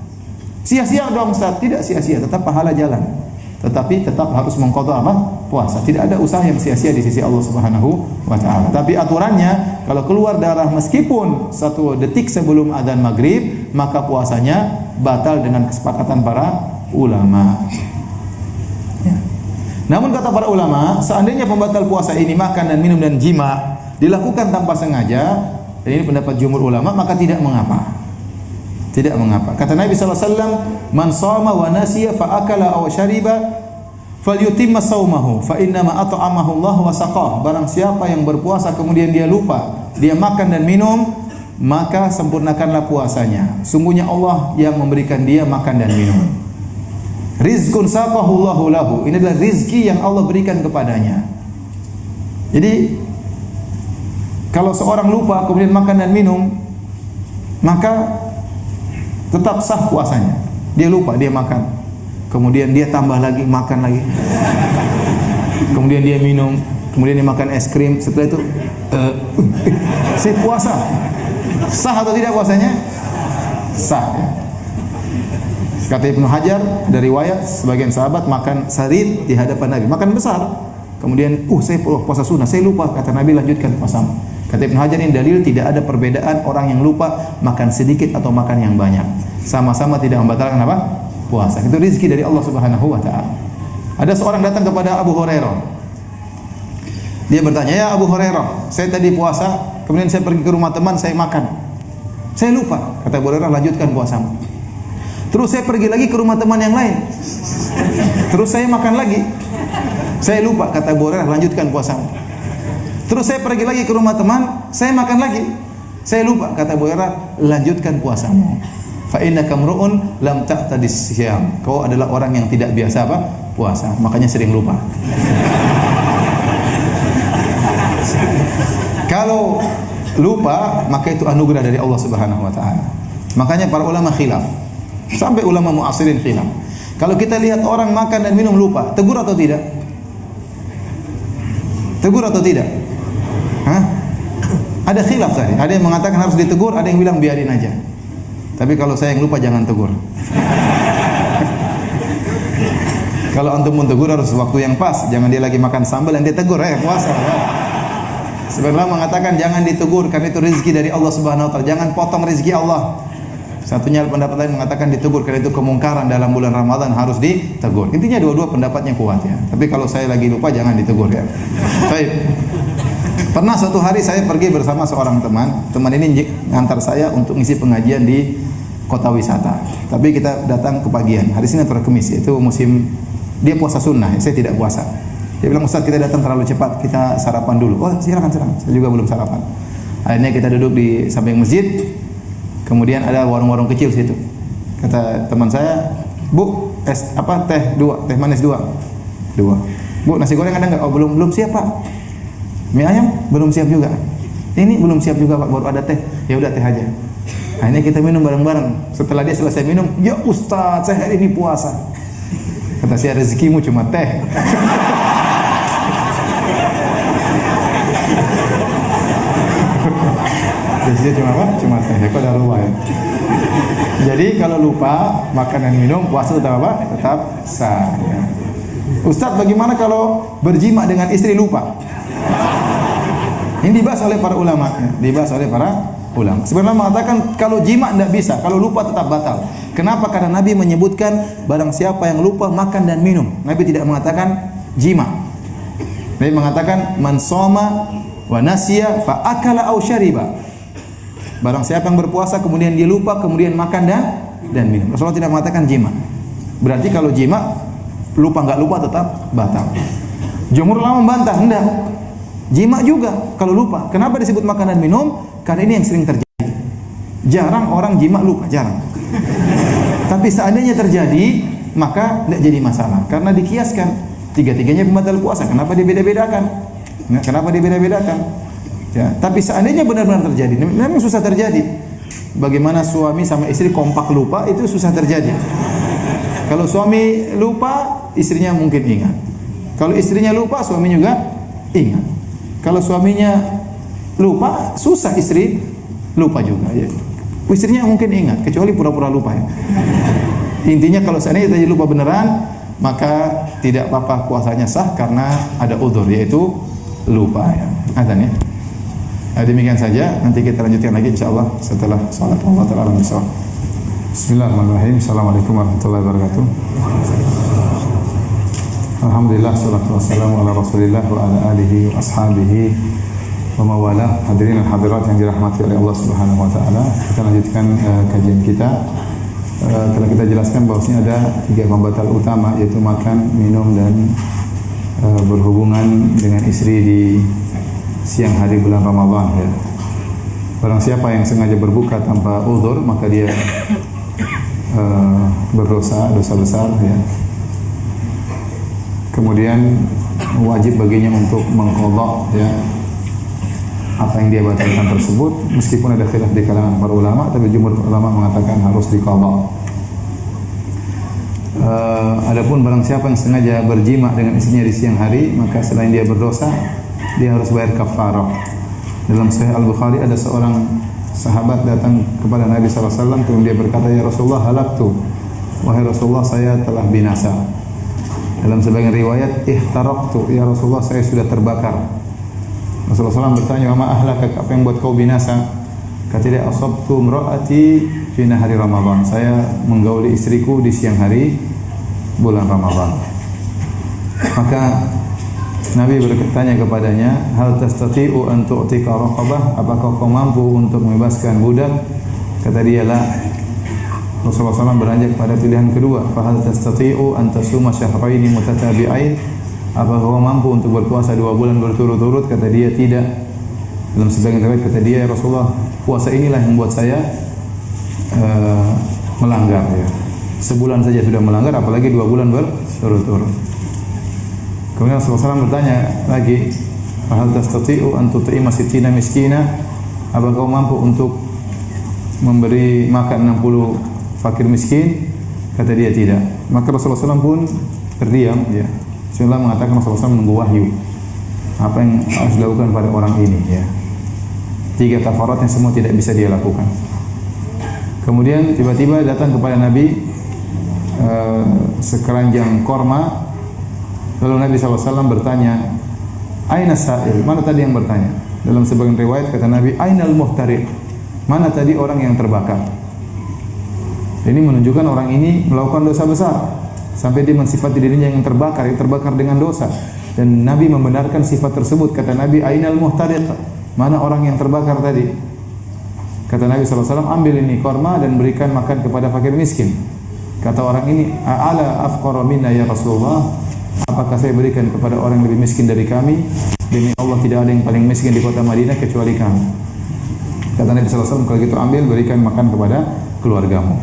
Sia-sia dong Ustaz? Tidak sia-sia, tetap pahala jalan. Tetapi tetap harus mengqadha apa? Puasa. Tidak ada usaha yang sia-sia di sisi Allah Subhanahu wa taala. Tapi aturannya kalau keluar darah meskipun 1 detik sebelum adzan maghrib, maka puasanya batal dengan kesepakatan para ulama. Ya. Namun kata para ulama, seandainya pembatal puasa ini makan dan minum dan jima dilakukan tanpa sengaja, dan ini pendapat jumhur ulama, maka tidak mengapa. Tidak mengapa. Kata Nabi sallallahu alaihi wasallam, "Man shoma wa nasiya fa akala aw shariba falyutimma shaumahu fa inna ma at'amahu Allah wa saqah." Barang siapa yang berpuasa kemudian dia lupa, dia makan dan minum, maka sempurnakanlah puasanya. Sungguhnya Allah yang memberikan dia makan dan minum. Rizqun saqahu Allahu lahu. Ini adalah rizki yang Allah berikan kepadanya. Jadi kalau seorang lupa kemudian makan dan minum, maka tetap sah puasanya. Dia lupa, dia makan. Kemudian dia tambah lagi, makan lagi. Kemudian dia minum, kemudian dia makan es krim. Setelah itu saya puasa. Sah atau tidak puasanya? Sah. Kata Ibnu Hajar dari riwayat sebagian sahabat makan sarid di hadapan Nabi, makan besar. Kemudian, saya puasa sunnah, saya lupa. Kata Nabi, lanjutkan puasamu. Kata Ibnu Hajar, ini dalil tidak ada perbedaan orang yang lupa makan sedikit atau makan yang banyak. Sama-sama tidak membatalkan apa? Puasa. Itu rezeki dari Allah Subhanahu wa taala. Ada seorang datang kepada Abu Hurairah. Dia bertanya, "Ya Abu Hurairah, saya tadi puasa, kemudian saya pergi ke rumah teman, saya makan. Saya lupa." Kata Abu Hurairah, "Lanjutkan puasamu." Terus saya pergi lagi ke rumah teman yang lain. Terus saya makan lagi. Saya lupa. Kata Abu Hurairah, "Lanjutkan puasamu." Terus saya pergi lagi ke rumah teman, saya makan lagi. Saya lupa. Kata Abu Hurairah, "Lanjutkan puasamu. Fa innaka mru'un lam ta'tadis siyam." Kau adalah orang yang tidak biasa apa? Puasa. Makanya sering lupa. Kalau lupa, maka itu anugerah dari Allah Subhanahu wa taala. Makanya para ulama khilaf. Sampai ulama mu'asirin khilaf. Kalau kita lihat orang makan dan minum lupa, tegur atau tidak? Tegur atau tidak? Hah? Ada khilaf tadi. Ada yang mengatakan harus ditegur, ada yang bilang biarin aja. Tapi kalau saya yang lupa jangan tegur. Kalau antum pun tegur harus waktu yang pas. Jangan dia lagi makan sambal yang dia tegur, puasa. Ya. Sebenarnya mengatakan jangan ditegur karena itu rezeki dari Allah Subhanahu wa taala. Jangan potong rezeki Allah. Satunya pendapat lain mengatakan ditegur karena itu kemungkaran dalam bulan Ramadan harus ditegur. Intinya dua-dua pendapatnya kuat ya. Tapi kalau saya lagi lupa jangan ditegur ya. Baik. Pernah suatu hari saya pergi bersama seorang teman. Teman ini ngantar saya untuk ngisi pengajian di kota wisata. Tapi kita datang kepagian. Hari Senin atau Kamis, itu musim dia puasa sunnah. Saya tidak puasa. Dia bilang, Ustaz, kita datang terlalu cepat, kita sarapan dulu. Oh, silakan. Saya juga belum sarapan. Akhirnya kita duduk di samping masjid. Kemudian ada warung-warung kecil situ. Kata teman saya, Bu, teh manis 2. Bu, nasi goreng ada enggak? Oh, belum siap, Pak. Mie ayam belum siap juga. Ini belum siap juga, Pak, baru ada teh. Ya udah, teh aja. Akhirnya kita minum bareng-bareng. Setelah dia selesai minum, "Ya Ustaz, saya hari ini puasa." Kata saya, rezekimu cuma teh. Rezekinya cuma apa? Cuma teh. Kok ada lupa ya? Jadi kalau lupa makan dan minum, puasa tetap apa? Tetap sah. Ya. Ustaz, bagaimana kalau berjima dengan istri lupa? Ini dibahas oleh para ulama. Sebenarnya mengatakan kalau jima tidak bisa, kalau lupa tetap batal. Kenapa? Karena Nabi menyebutkan barang siapa yang lupa makan dan minum. Nabi tidak mengatakan jima. Nabi mengatakan man shoma wa nasiya fa akala aw syariba. Barang siapa yang berpuasa kemudian dia lupa kemudian makan dan minum. Rasulullah tidak mengatakan jima. Berarti kalau jima lupa enggak lupa tetap batal. Jumhur ulama membantah, enggak. Jima juga kalau lupa. Kenapa disebut makan dan minum? Karena ini yang sering terjadi. Jarang orang jima lupa, jarang. Tapi seandainya terjadi, maka tidak jadi masalah. Karena dikiaskan tiga-tiganya pembatal puasa. Kenapa dibeda-bedakan? Ya, tapi seandainya benar-benar terjadi, memang susah terjadi. Bagaimana suami sama istri kompak lupa, itu susah terjadi. Kalau suami lupa, istrinya mungkin ingat. Kalau istrinya lupa, suami juga ingat. Kalau suaminya lupa, susah istri lupa juga. Ya. Istrinya mungkin ingat, kecuali pura-pura lupa. Ya. Intinya kalau seandainya tadi lupa beneran, maka tidak apa-apa puasanya sah karena ada udzur, yaitu lupa. Ya. Azan ya. Nah, demikian saja. Nanti kita lanjutkan lagi insyaallah setelah salat Allah Taala misal. Bismillahirrahmanirrahim. Assalamualaikum warahmatullahi wabarakatuh. Alhamdulillah, salatu wassalamu ala Rasulillah wa ala alihi wa ashabihi wa mawalah. Hadirin dan hadirat yang dirahmati oleh Allah Subhanahu wa taala. Kita lanjutkan kajian kita. Telah kita jelaskan bahwasanya ada 3 pembatal utama, yaitu makan, minum dan berhubungan dengan istri di siang hari bulan Ramadan ya. Barang siapa yang sengaja berbuka tanpa uzur, maka dia dosa besar ya. Kemudian wajib baginya untuk mengqadha ya apa yang dia batalkan tersebut, meskipun ada khilaf di kalangan para ulama, tapi jumhur ulama mengatakan harus diqadha. Adapun barang siapa yang sengaja berjima dengan istrinya di siang hari, maka selain dia berdosa, dia harus bayar kafarah. Dalam Sahih Al-Bukhari ada seorang sahabat datang kepada Nabi SAW, kemudian dia berkata, "Ya Rasulullah, halaktu." Wahai Rasulullah, saya telah binasa. Dalam sebagian riwayat, ihtaraqtu, ya Rasulullah, saya sudah terbakar. Rasulullah SAW bertanya, "Ma ahlakak, apa yang buat kau binasa?" Kata dia, "Asabtu imra'ati fi nahari Ramadan." Saya menggauli istriku di siang hari bulan Ramadan. Maka Nabi bertanya kepadanya, "Hal tastati'u an tu'tika raqabah?" Apakah kau mampu untuk membebaskan budak? Kata dia, "La." Rasulullah SAW beranjak pada pilihan kedua, "Fahal tastati'u an tasuma syahraini mutatabi'ain?" Apakah kau mampu untuk berpuasa 2 bulan berturut-turut? Kata dia, "Tidak." Dalam sebagian riwayat kata dia, "Ya Rasulullah, puasa inilah yang membuat saya melanggar ya. Sebulan saja sudah melanggar, apalagi 2 bulan berturut-turut." Kemudian Rasulullah SAW bertanya lagi, "Fahal tastati'u an tut'ima sittina miskina?" Apakah kau mampu untuk memberi makan 60 fakir miskin? Kata dia, "Tidak." Maka Rasulullah SAW pun terdiam ya. Rasulullah mengatakan, Rasulullah SAW menunggu wahyu apa yang harus dilakukan pada orang ini ya. 3 kafarat yang semua tidak bisa dia lakukan. Kemudian tiba-tiba datang kepada Nabi sekeranjang korma. Lalu Nabi SAW bertanya, "Aina sa'il?" Mana tadi yang bertanya? Dalam sebagian riwayat kata Nabi, "Ainal muhtariq?" Mana tadi orang yang terbakar? Ini menunjukkan orang ini melakukan dosa besar sampai dia mensifati dirinya yang terbakar dengan dosa. Dan Nabi membenarkan sifat tersebut. Kata Nabi, ainal muhtariq, mana orang yang terbakar tadi? Kata Nabi SAW, ambil ini korma dan berikan makan kepada fakir miskin. Kata orang ini, ala afqara minna ya Rasulullah, apakah saya berikan kepada orang yang lebih miskin dari kami? Demi Allah tidak ada yang paling miskin di kota Madinah kecuali kami. Kata Nabi SAW, kalau gitu ambil, berikan makan kepada keluargamu.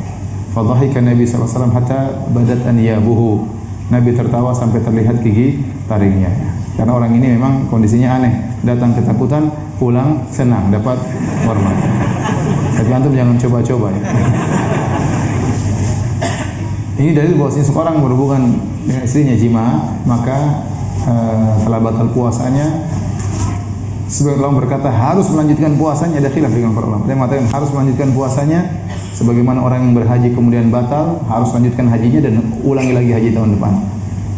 Fadhahika Nabi SAW hatta badat anyabuhu. Nabi tertawa sampai terlihat gigi taringnya. Karena orang ini memang kondisinya aneh. Datang ketakutan, pulang senang, dapat hormat. Tapi antum jangan coba-coba ya. Ini dalil bahwasanya seorang berhubungan dengan istrinya jima, maka telah batal puasanya. Sebagian ulama berkata harus melanjutkan puasanya, ada khilaf dengan para ulama. Ada yang mengatakan harus melanjutkan puasanya, sebagaimana orang yang berhaji kemudian batal, harus lanjutkan hajinya dan ulangi lagi haji tahun depan.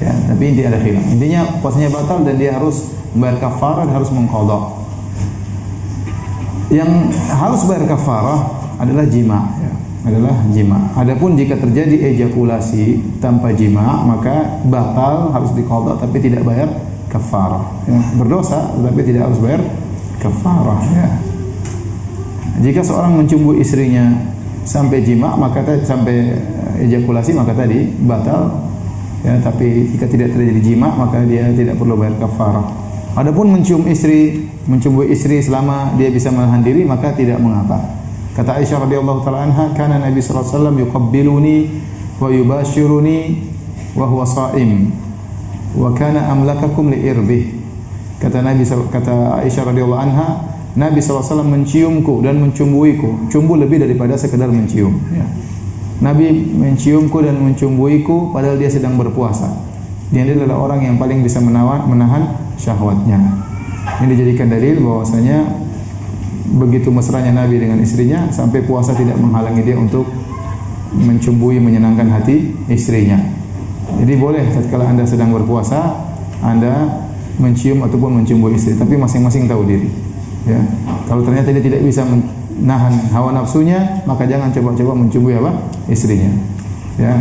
Ya, tapi intinya ada khilaf. Intinya puasanya batal dan dia harus membayar kafarah dan harus mengqadha. Yang harus bayar kafarah adalah jima, ya, adalah jima. Adapun jika terjadi ejakulasi tanpa jima, maka batal harus diqadha tapi tidak bayar kafarah. Ya, berdosa tetapi tidak harus bayar kafarah. Ya. Jika seorang mencumbu istrinya sampai jima, maka sampai ejakulasi, maka tadi batal. Ya, tapi jika tidak terjadi jima, maka dia tidak perlu bayar kafarah. Adapun mencumbu istri selama dia bisa menahan diri, maka tidak mengapa. Kata Aisyah radhiyallahu taala anha, kana Nabi sallallahu alaihi wasallam yuqabbiluni wa yubashiruni wa huwa sha'im. Wa kana amlakakum li irbih. Kata Aisyah radhiyallahu anha, Nabi SAW menciumku dan mencumbuiku. Cumbu lebih daripada sekedar mencium. Ya. Nabi menciumku dan mencumbuiku padahal dia sedang berpuasa. Dia adalah orang yang paling bisa menahan syahwatnya. Ini dijadikan dalil bahwasanya begitu mesranya Nabi dengan istrinya sampai puasa tidak menghalangi dia untuk mencumbui, menyenangkan hati istrinya. Jadi boleh tatkala Anda sedang berpuasa, Anda mencium ataupun mencumbui istri, tapi masing-masing tahu diri. Ya. Kalau ternyata dia tidak bisa menahan hawa nafsunya, maka jangan coba-coba mencubui apa? Istrinya. Ya.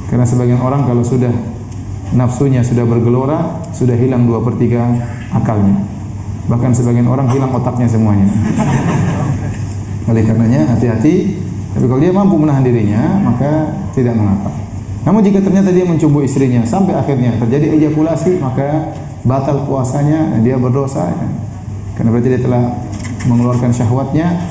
Karena sebagian orang kalau sudah nafsunya sudah bergelora, sudah hilang 2/3 akalnya. Bahkan sebagian orang hilang otaknya semuanya. Oleh karenanya hati-hati. Tapi kalau dia mampu menahan dirinya, maka tidak mengapa. Namun jika ternyata dia mencumbu istrinya sampai akhirnya terjadi ejakulasi, maka batal puasanya, dia berdosa. Karena berarti dia telah mengeluarkan syahwatnya,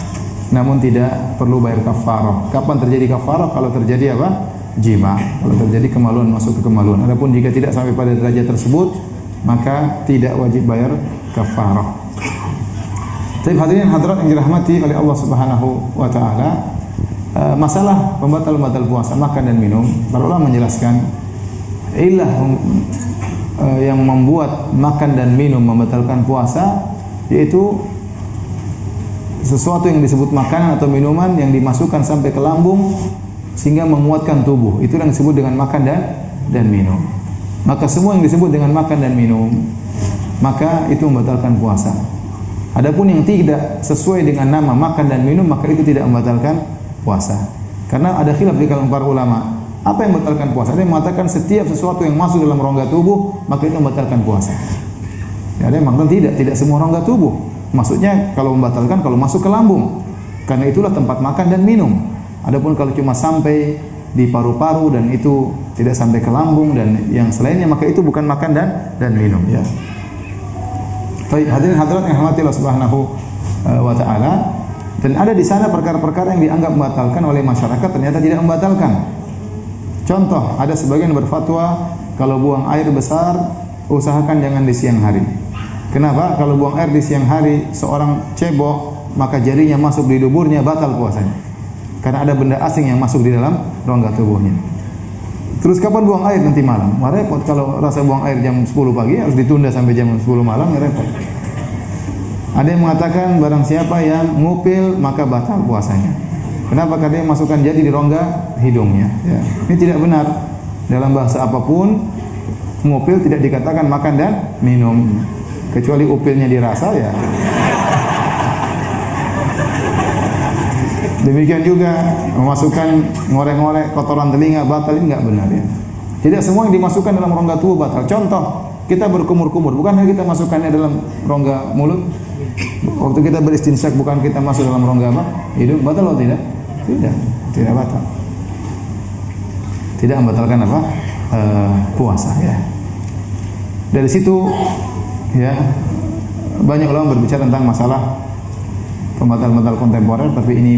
namun tidak perlu bayar kafarah. Kapan terjadi kafarah? Kalau terjadi apa? Jima. Kalau terjadi kemaluan, masuk ke kemaluan. Adapun jika tidak sampai pada derajat tersebut, maka tidak wajib bayar kafarah. Tapi hadirin hadirat yang dirahmati oleh Allah Subhanahu wa taala, masalah pembatal puasa, makan dan minum, para ulama menjelaskan ilah yang membuat makan dan minum membatalkan puasa, yaitu sesuatu yang disebut makanan atau minuman yang dimasukkan sampai ke lambung sehingga menguatkan tubuh. Itu yang disebut dengan makan dan minum. Maka semua yang disebut dengan makan dan minum, maka itu membatalkan puasa. Adapun yang tidak sesuai dengan nama makan dan minum, maka itu tidak membatalkan puasa. Karena ada khilaf di kalangan para ulama. Apa yang membatalkan puasa? Ada yang mengatakan setiap sesuatu yang masuk dalam rongga tubuh, maka itu membatalkan puasa. Ya, ada yang mengatakan tidak semua rongga tubuh. Maksudnya kalau membatalkan kalau masuk ke lambung. Karena itulah tempat makan dan minum. Adapun kalau cuma sampai di paru-paru dan itu tidak sampai ke lambung dan yang selainnya, maka itu bukan makan dan minum, ya. Baik, hadirin hadirat yang dirahmati Allah Subhanahu wa taala, dan ada di sana perkara-perkara yang dianggap membatalkan oleh masyarakat ternyata tidak membatalkan. Contoh, ada sebagian berfatwa kalau buang air besar usahakan jangan di siang hari. Kenapa? Kalau buang air di siang hari, seorang cebok, maka jarinya masuk di duburnya, batal puasanya. Karena ada benda asing yang masuk di dalam rongga tubuhnya. Terus kapan buang air? Nanti malam. Wah, repot kalau rasa buang air jam 10 pagi harus ditunda sampai jam 10 malam, ya repot. Ada yang mengatakan barang siapa yang ngupil maka batal puasanya. Kenapa? Karena dia masukkan jari di rongga hidungnya, ya. Ini tidak benar. Dalam bahasa apapun, ngupil tidak dikatakan makan dan minum. Kecuali upilnya dirasa, ya. Demikian juga memasukkan ngorek-ngorek kotoran telinga batal, ini enggak benar, ya. Tidak semua yang dimasukkan dalam rongga tubuh batal. Contoh, kita berkumur-kumur, bukan kita masukkannya dalam rongga mulut. Waktu kita beristinsyak bukan kita masuk dalam rongga apa? Hidung, batal atau tidak? Tidak batal. Tidak membatalkan apa? Puasa ya. Dari situ ya banyak ulama berbicara tentang masalah pembatal-pembatal kontemporer, tapi ini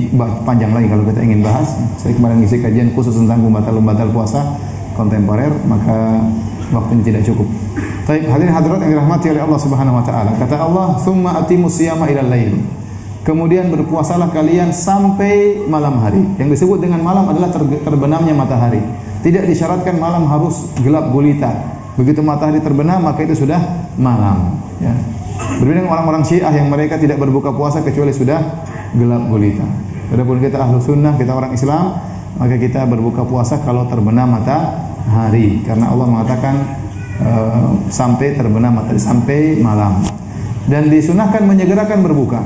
panjang lagi kalau kita ingin bahas. Saya kemarin ngisi kajian khusus tentang pembatal puasa kontemporer, maka waktunya tidak cukup. Baik, hadirin hadirat yang dirahmati oleh Allah Subhanahu wa taala. Kata Allah, "Tsumma atimus siyama ilal lail." Kemudian berpuasalah kalian sampai malam hari. Yang disebut dengan malam adalah terbenamnya matahari. Tidak disyaratkan malam harus gelap gulita. Begitu matahari terbenam maka itu sudah malam, ya. Berbeda dengan orang-orang Syiah yang mereka tidak berbuka puasa kecuali sudah gelap gulita. Adapun kita ahlu sunnah, kita orang Islam, maka kita berbuka puasa kalau terbenam matahari, karena Allah mengatakan sampai terbenam matahari, sampai malam. Dan disunahkan menyegerakan berbuka.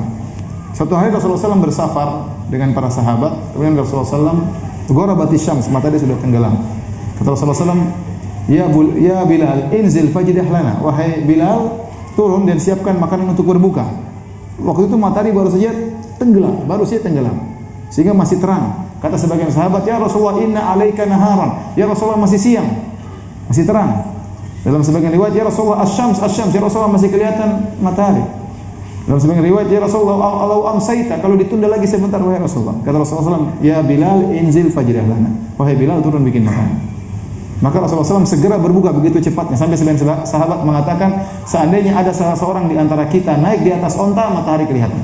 Suatu hari Rasulullah SAW bersafar dengan para sahabat, kemudian Rasulullah SAW gharabatis syams, matahari sudah tenggelam. Kata Rasulullah SAW, ya Bilal, inzil fajdah lana. Wahai Bilal, turun dan siapkan makanan untuk berbuka. Waktu itu matahari baru saja tenggelam, sehingga masih terang. Kata sebagian sahabat, ya Rasulullah, inna alaika naharan. Ya Rasulullah, masih siang, masih terang. Dalam sebagian riwayat, ya Rasulullah, asyams, ya Rasulullah, masih kelihatan matahari. Dalam sebagian riwayat, ya Rasulullah, alau amsaita, kalau ditunda lagi sebentar, wahai Rasulullah. Kata Rasulullah SAW, ya Bilal, inzil fajdah lana. Wahai Bilal, turun bikin makanan. Maka Rasulullah SAW segera berbuka begitu cepatnya, sampai sebagian sahabat mengatakan, seandainya ada salah seorang di antara kita naik di atas onta, matahari kelihatan.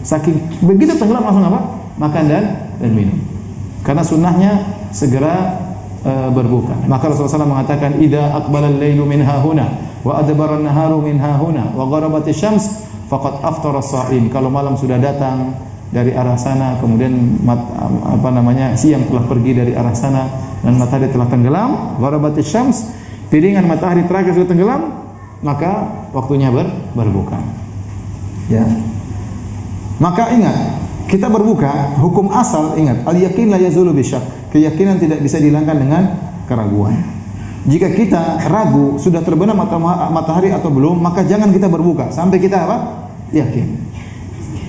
Saking begitu tenggelam langsung apa? Makan dan minum. Karena sunnahnya segera berbuka. Maka Rasulullah SAW mengatakan, idza aqbala al-lailu min hahuna wa adbara an-naharu min hahuna wa gharabatis syams faqad aftara as-sha'im. Kalau malam sudah datang dari arah sana, kemudian siang telah pergi dari arah sana dan matahari telah tenggelam, gharabatis syams, piringan matahari terakhir sudah tenggelam, maka waktunya berbuka. Ya. Maka ingat, kita berbuka, hukum asal ingat, al-yaqin la yazulu bisyak. Keyakinan tidak bisa dihilangkan dengan keraguan. Jika kita ragu sudah terbenam matahari atau belum, maka jangan kita berbuka sampai kita apa? Yakin.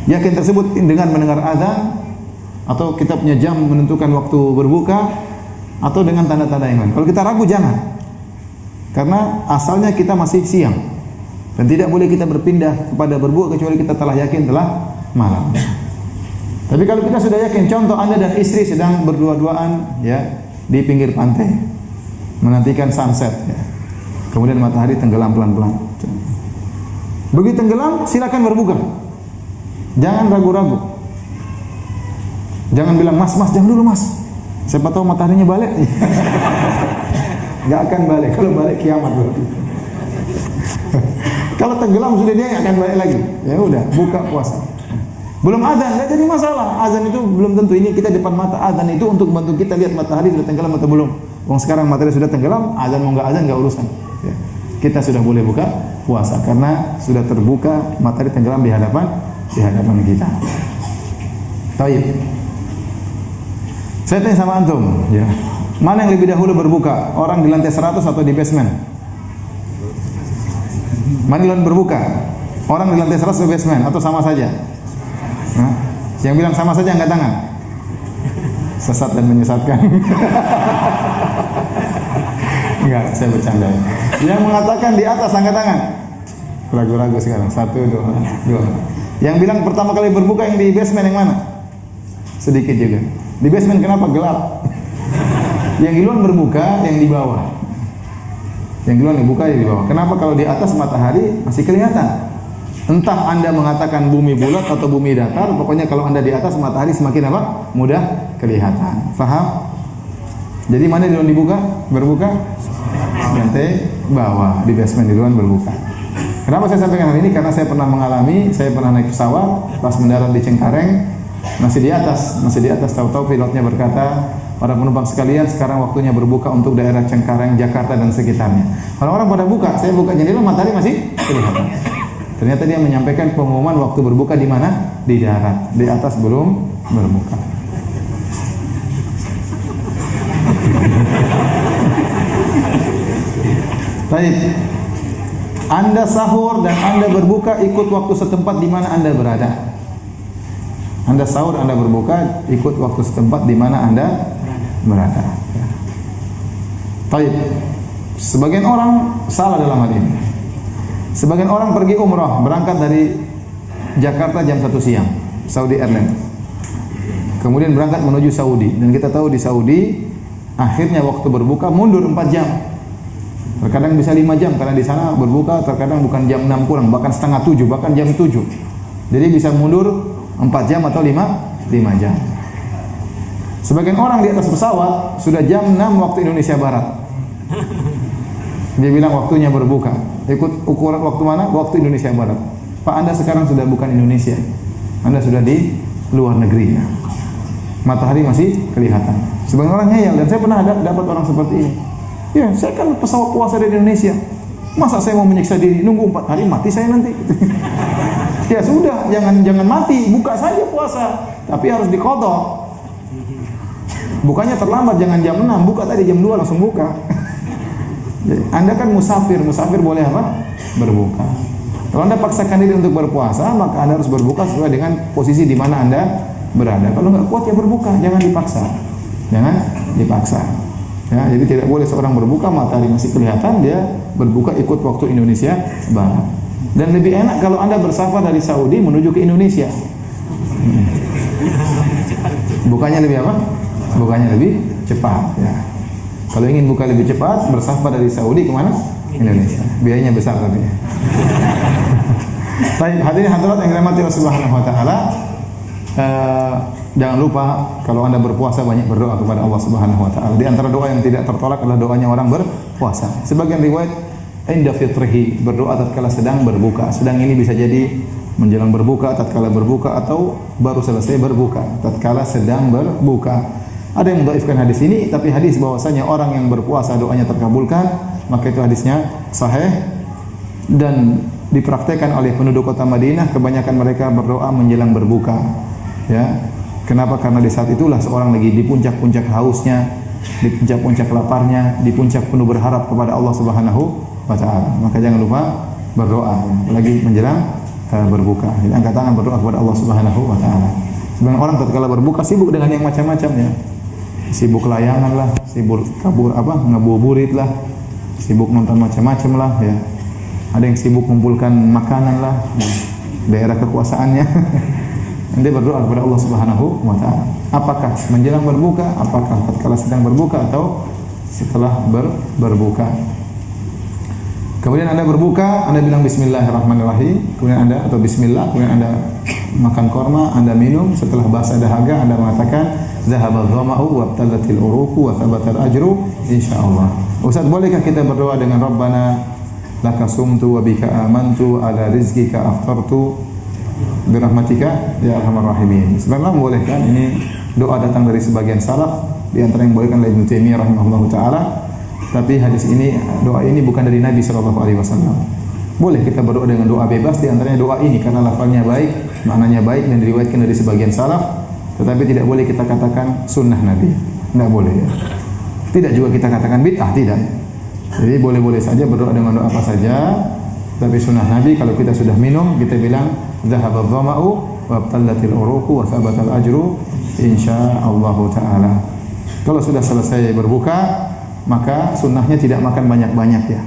Yakin tersebut dengan mendengar azan, atau kita punya jam menentukan waktu berbuka, atau dengan tanda-tanda yang lain. Kalau kita ragu jangan. Karena asalnya kita masih siang. Dan tidak boleh kita berpindah kepada berbuka kecuali kita telah yakin telah malam. Tapi kalau kita sudah yakin, contoh Anda dan istri sedang berdua-duaan ya di pinggir pantai menantikan sunset ya. Kemudian matahari tenggelam pelan-pelan. Begitu tenggelam, silakan berbuka. Jangan ragu-ragu. Jangan bilang, "Mas, jangan dulu, Mas. Siapa tahu mataharinya balik." Enggak akan balik. Kalau balik kiamat berarti. Kalau tenggelam sudah dia enggak akan balik lagi. Ya udah, buka puasa. Belum azan, enggak jadi masalah. Azan itu belum tentu, ini kita depan mata. Azan itu untuk membantu kita lihat matahari sudah tenggelam atau belum. Wong sekarang matahari sudah tenggelam, azan mau enggak azan enggak urusan. Ya. Kita sudah boleh buka puasa karena sudah terbuka matahari tenggelam di hadapan kita. Baik. Saya tanya sama antum, ya. Mana yang lebih dahulu berbuka? Orang di lantai 100 atau di basement? Mana yang berbuka? Orang di lantai 100 atau basement atau sama saja? Nah, yang bilang sama saja angkat tangan. Sesat dan menyesatkan. Enggak, saya bercanda. Yang mengatakan di atas angkat tangan. Ragu-ragu sekarang. 1, 2. Yang bilang pertama kali berbuka yang di basement yang mana? Sedikit juga. Di basement kenapa? Gelap. Yang di luar berbuka, yang di bawah. Yang di luar dibuka, yang di bawah. Kenapa? Kalau di atas matahari masih kelihatan. Entah Anda mengatakan bumi bulat atau bumi datar, pokoknya kalau Anda di atas matahari semakin apa? Mudah kelihatan. Faham? Jadi mana di luar dibuka? Berbuka? Lantai bawah, di basement di luar berbuka. Kenapa saya sampaikan hal ini? Karena saya pernah mengalami, saya pernah naik pesawat, pas mendarat di Cengkareng, masih di atas, tahu-tahu pilotnya berkata, para penumpang sekalian, sekarang waktunya berbuka untuk daerah Cengkareng, Jakarta dan sekitarnya. Orang-orang pada buka, saya buka jendela, matahari masih kelihatan. Ternyata dia menyampaikan pengumuman waktu berbuka di mana? Di darat, di atas belum berbuka. Baik. Anda sahur dan Anda berbuka ikut waktu setempat di mana Anda berada. Anda sahur, Anda berbuka ikut waktu setempat di mana Anda berada. Baik. Sebagian orang salah dalam hal ini. Sebagian orang pergi umrah, berangkat dari Jakarta jam 1 siang, Saudi Airlines. Kemudian berangkat menuju Saudi, dan kita tahu di Saudi akhirnya waktu berbuka mundur 4 jam. Terkadang bisa 5 jam karena di sana berbuka terkadang bukan jam 6 kurang, bahkan setengah 7, bahkan jam 7. Jadi bisa mundur 4 jam atau 5 jam. Sebagian orang di atas pesawat sudah jam 6 waktu Indonesia Barat. Dia bilang waktunya berbuka. Ikut ukuran waktu mana? Waktu Indonesia Barat. Pak, Anda sekarang sudah bukan Indonesia. Anda sudah di luar negeri. Matahari masih kelihatan. Sebagian orang ngeyel, dan saya pernah dapat orang seperti ini. Ya, saya kan pesawat puasa dari Indonesia. Masa saya mau menyiksa diri nunggu 4 hari mati saya nanti? Ya sudah, jangan mati, buka saja puasa, tapi harus diqadha. Bukanya terlambat, jangan jam 6, buka tadi jam 2 langsung buka. Jadi, Anda kan musafir boleh apa? Berbuka. Kalau Anda paksakan diri untuk berpuasa, maka Anda harus berbuka sesuai dengan posisi di mana Anda berada. Kalau nggak kuat ya berbuka, jangan dipaksa. Jangan dipaksa. Ya, jadi tidak boleh seorang berbuka matahari masih kelihatan, dia berbuka ikut waktu Indonesia Barat. Dan lebih enak kalau Anda bersafar dari Saudi menuju ke Indonesia. Bukanya lebih apa? Bukanya lebih cepat. Ya. Kalau ingin buka lebih cepat, bersafar dari Saudi kemana? Indonesia. Biayanya besar tapi. Baik, hadirin hadirat yang dirahmati Allah Subhanahu wa taala. Jangan lupa kalau Anda berpuasa banyak berdoa kepada Allah Subhanahu wa taala. Di antara doa yang tidak tertolak adalah doanya orang berpuasa. Sebagian riwayat inda fitrihi, berdoa tatkala sedang berbuka. Sedang ini bisa jadi menjelang berbuka, tatkala berbuka, atau baru selesai berbuka, tatkala sedang berbuka. Ada yang mendhaifkan hadis ini, tapi hadis bahwasanya orang yang berpuasa doanya terkabulkan, maka itu hadisnya sahih dan dipraktekkan oleh penduduk kota Madinah. Kebanyakan mereka berdoa menjelang berbuka. Ya. Kenapa? Karena di saat itulah seorang lagi di puncak-puncak hausnya, di puncak-puncak laparnya, di puncak penuh berharap kepada Allah Subhanahu wa taala. Maka jangan lupa berdoa, apalagi menjelang berbuka. Jadi angkat tangan berdoa kepada Allah Subhanahu wa taala. Sebagian orang tatkala berbuka sibuk dengan yang macam-macam ya. Sibuk layangan lah, sibuk ngabuburit lah, sibuk nonton macam-macam lah ya. Ada yang sibuk mengumpulkan makanan lah, daerah kekuasaannya. Dia berdoa kepada Allah Subhanahu wa taala. Apakah menjelang berbuka, apakah tatkala sedang berbuka atau setelah berbuka. Kemudian Anda berbuka, Anda bilang bismillahirrahmanirrahim, kemudian Anda atau bismillah, kemudian Anda makan korma, Anda minum, setelah basah dahaga Anda mengatakan zahabadh dhama'u wa abtallatil uruqu wa thabatal ajru insyaallah. Ustaz, bolehkah kita berdoa dengan Rabbana laka sumtu wa bika amantu ala rizqika aftartu birahmatika ya arhamar rahimin. Sebenarnya membolehkan, ini doa datang dari sebagian salaf, di antara yang bolehkan oleh Ibnu Taimiyah rahimahullahu taala. Tapi hadis ini, doa ini bukan dari Nabi sallallahu alaihi wasallam. Boleh kita berdoa dengan doa bebas, di antaranya doa ini karena lafalnya baik, maknanya baik dan diriwayatkan dari sebagian salaf, tetapi tidak boleh kita katakan sunnah Nabi. Tidak boleh ya. Tidak juga kita katakan bid'ah, tidak. Jadi boleh-boleh saja berdoa dengan doa apa saja. Tapi sunnah Nabi kalau kita sudah minum, kita bilang zahabadh dhama'u wa abtallatil uruqu wa thabatal ajru insyaallah taala. Kalau sudah selesai berbuka, maka sunnahnya tidak makan banyak-banyak ya.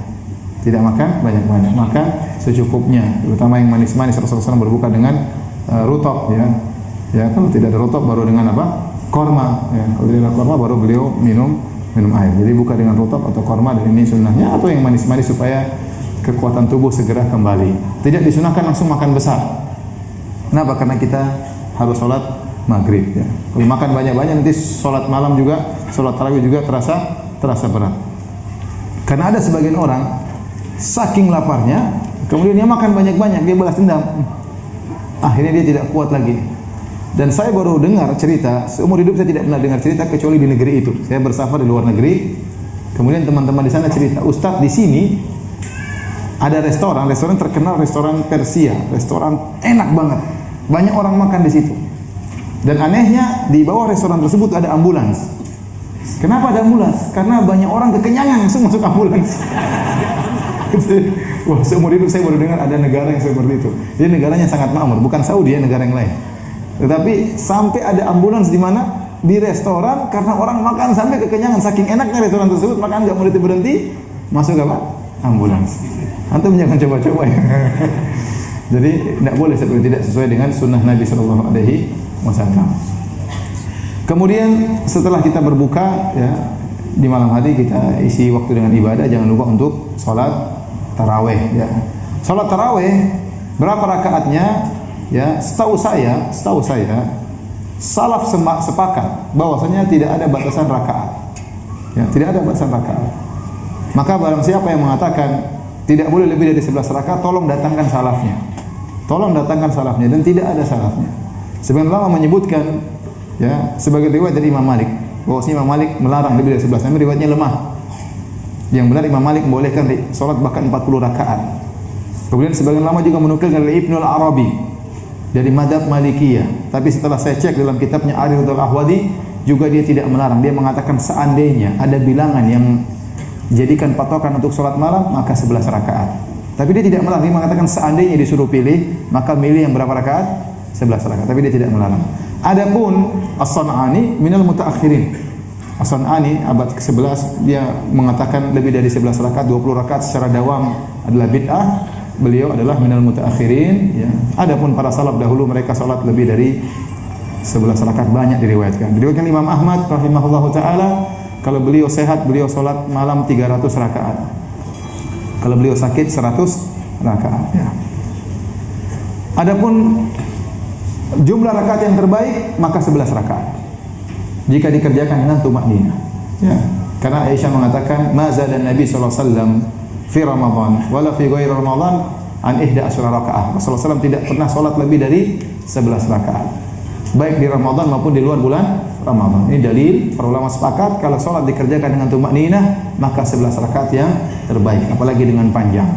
Tidak makan banyak-banyak, makan secukupnya. Terutama yang manis-manis, Rasulullah SAW berbuka dengan rutab ya. Ya, kalau tidak ada rutab baru dengan apa? Korma ya. Kalau tidak ada korma baru beliau minum air. Jadi buka dengan rutab atau korma, dan ini sunnahnya, atau yang manis-manis supaya kekuatan tubuh segera kembali. Tidak disunahkan langsung makan besar. Kenapa? Karena kita harus sholat maghrib ya. Kalau makan banyak-banyak nanti sholat malam juga, sholat tarawih juga terasa berat. Karena ada sebagian orang saking laparnya, kemudian dia makan banyak-banyak, dia balas dendam. Akhirnya dia tidak kuat lagi. Dan saya baru dengar cerita, seumur hidup saya tidak pernah dengar cerita kecuali di negeri itu. Saya bersafar di luar negeri. Kemudian teman-teman di sana cerita, Ustadz di sini ada restoran terkenal, restoran Persia, restoran enak banget. Banyak orang makan di situ. Dan anehnya di bawah restoran tersebut ada ambulans. Kenapa ada ambulans? Karena banyak orang kekenyangan langsung masuk ambulans. Wah, seumur hidup saya baru dengar ada negara yang seperti itu. Jadi negaranya sangat makmur, bukan Saudi ya, negara yang lain. Tetapi sampai ada ambulans di mana di restoran karena orang makan sampai kekenyangan, saking enaknya restoran tersebut, makan nggak mau berhenti, masuk apa? Ambulans. Antum jangan coba-coba ya. Jadi tidak boleh seperti tidak sesuai dengan sunnah Nabi Sallallahu Alaihi Wasallam. Kemudian setelah kita berbuka ya, di malam hari kita isi waktu dengan ibadah, jangan lupa untuk sholat taraweh ya. Sholat taraweh berapa rakaatnya? Ya, setahu saya salaf sepakat bahwasanya tidak ada batasan rakaat. Ya, tidak ada batasan rakaat. Maka barang siapa yang mengatakan tidak boleh lebih dari 11 rakaat, tolong datangkan salafnya. Tolong datangkan salafnya, dan tidak ada salafnya. Sebagian ulama menyebutkan ya, sebagai riwayat dari Imam Malik, bahwasanya Imam Malik melarang lebih dari 11, namun riwayatnya lemah. Yang benar Imam Malik membolehkan salat bahkan 40 rakaat. Kemudian sebagian ulama juga menukilkan dari Ibnu Al-Arabi dari mazhab Malikiyah. Tapi setelah saya cek dalam kitabnya Aridatul Ahwadi, juga dia tidak melarang. Dia mengatakan seandainya ada bilangan yang jadikan patokan untuk salat malam, maka 11 rakaat. Tapi dia tidak melarang. Dia mengatakan seandainya disuruh pilih, maka milih yang berapa rakaat? 11 rakaat. Tapi dia tidak melarang. Adapun As-San'ani minal mutaakhirin. As-San'ani abad ke-11 dia mengatakan lebih dari 11 rakaat, 20 rakaat secara dawam adalah bid'ah. Beliau adalah minal mutaakhirin ya. Adapun para salaf dahulu mereka salat lebih dari 11 rakaat, banyak diriwayatkan. Diriwayatkan Imam Ahmad rahimahullahu taala, kalau beliau sehat beliau salat malam 300 rakaat. Kalau beliau sakit 100 rakaat ya. Adapun jumlah rakaat yang terbaik maka 11 rakaat. Jika dikerjakan dengan tumakninah. Ya. Karena Aisyah mengatakan, "Ma zada Nabi sallallahu alaihi wasallam fi Ramadan wala fi ghairi Ramadan an 11 rakaat." Rasulullah SAW tidak pernah salat lebih dari 11 rakaat. Baik di Ramadan maupun di luar bulan Ramadan. Ini dalil para ulama sepakat kalau salat dikerjakan dengan tumakninah maka 11 rakaat yang terbaik, apalagi dengan panjang.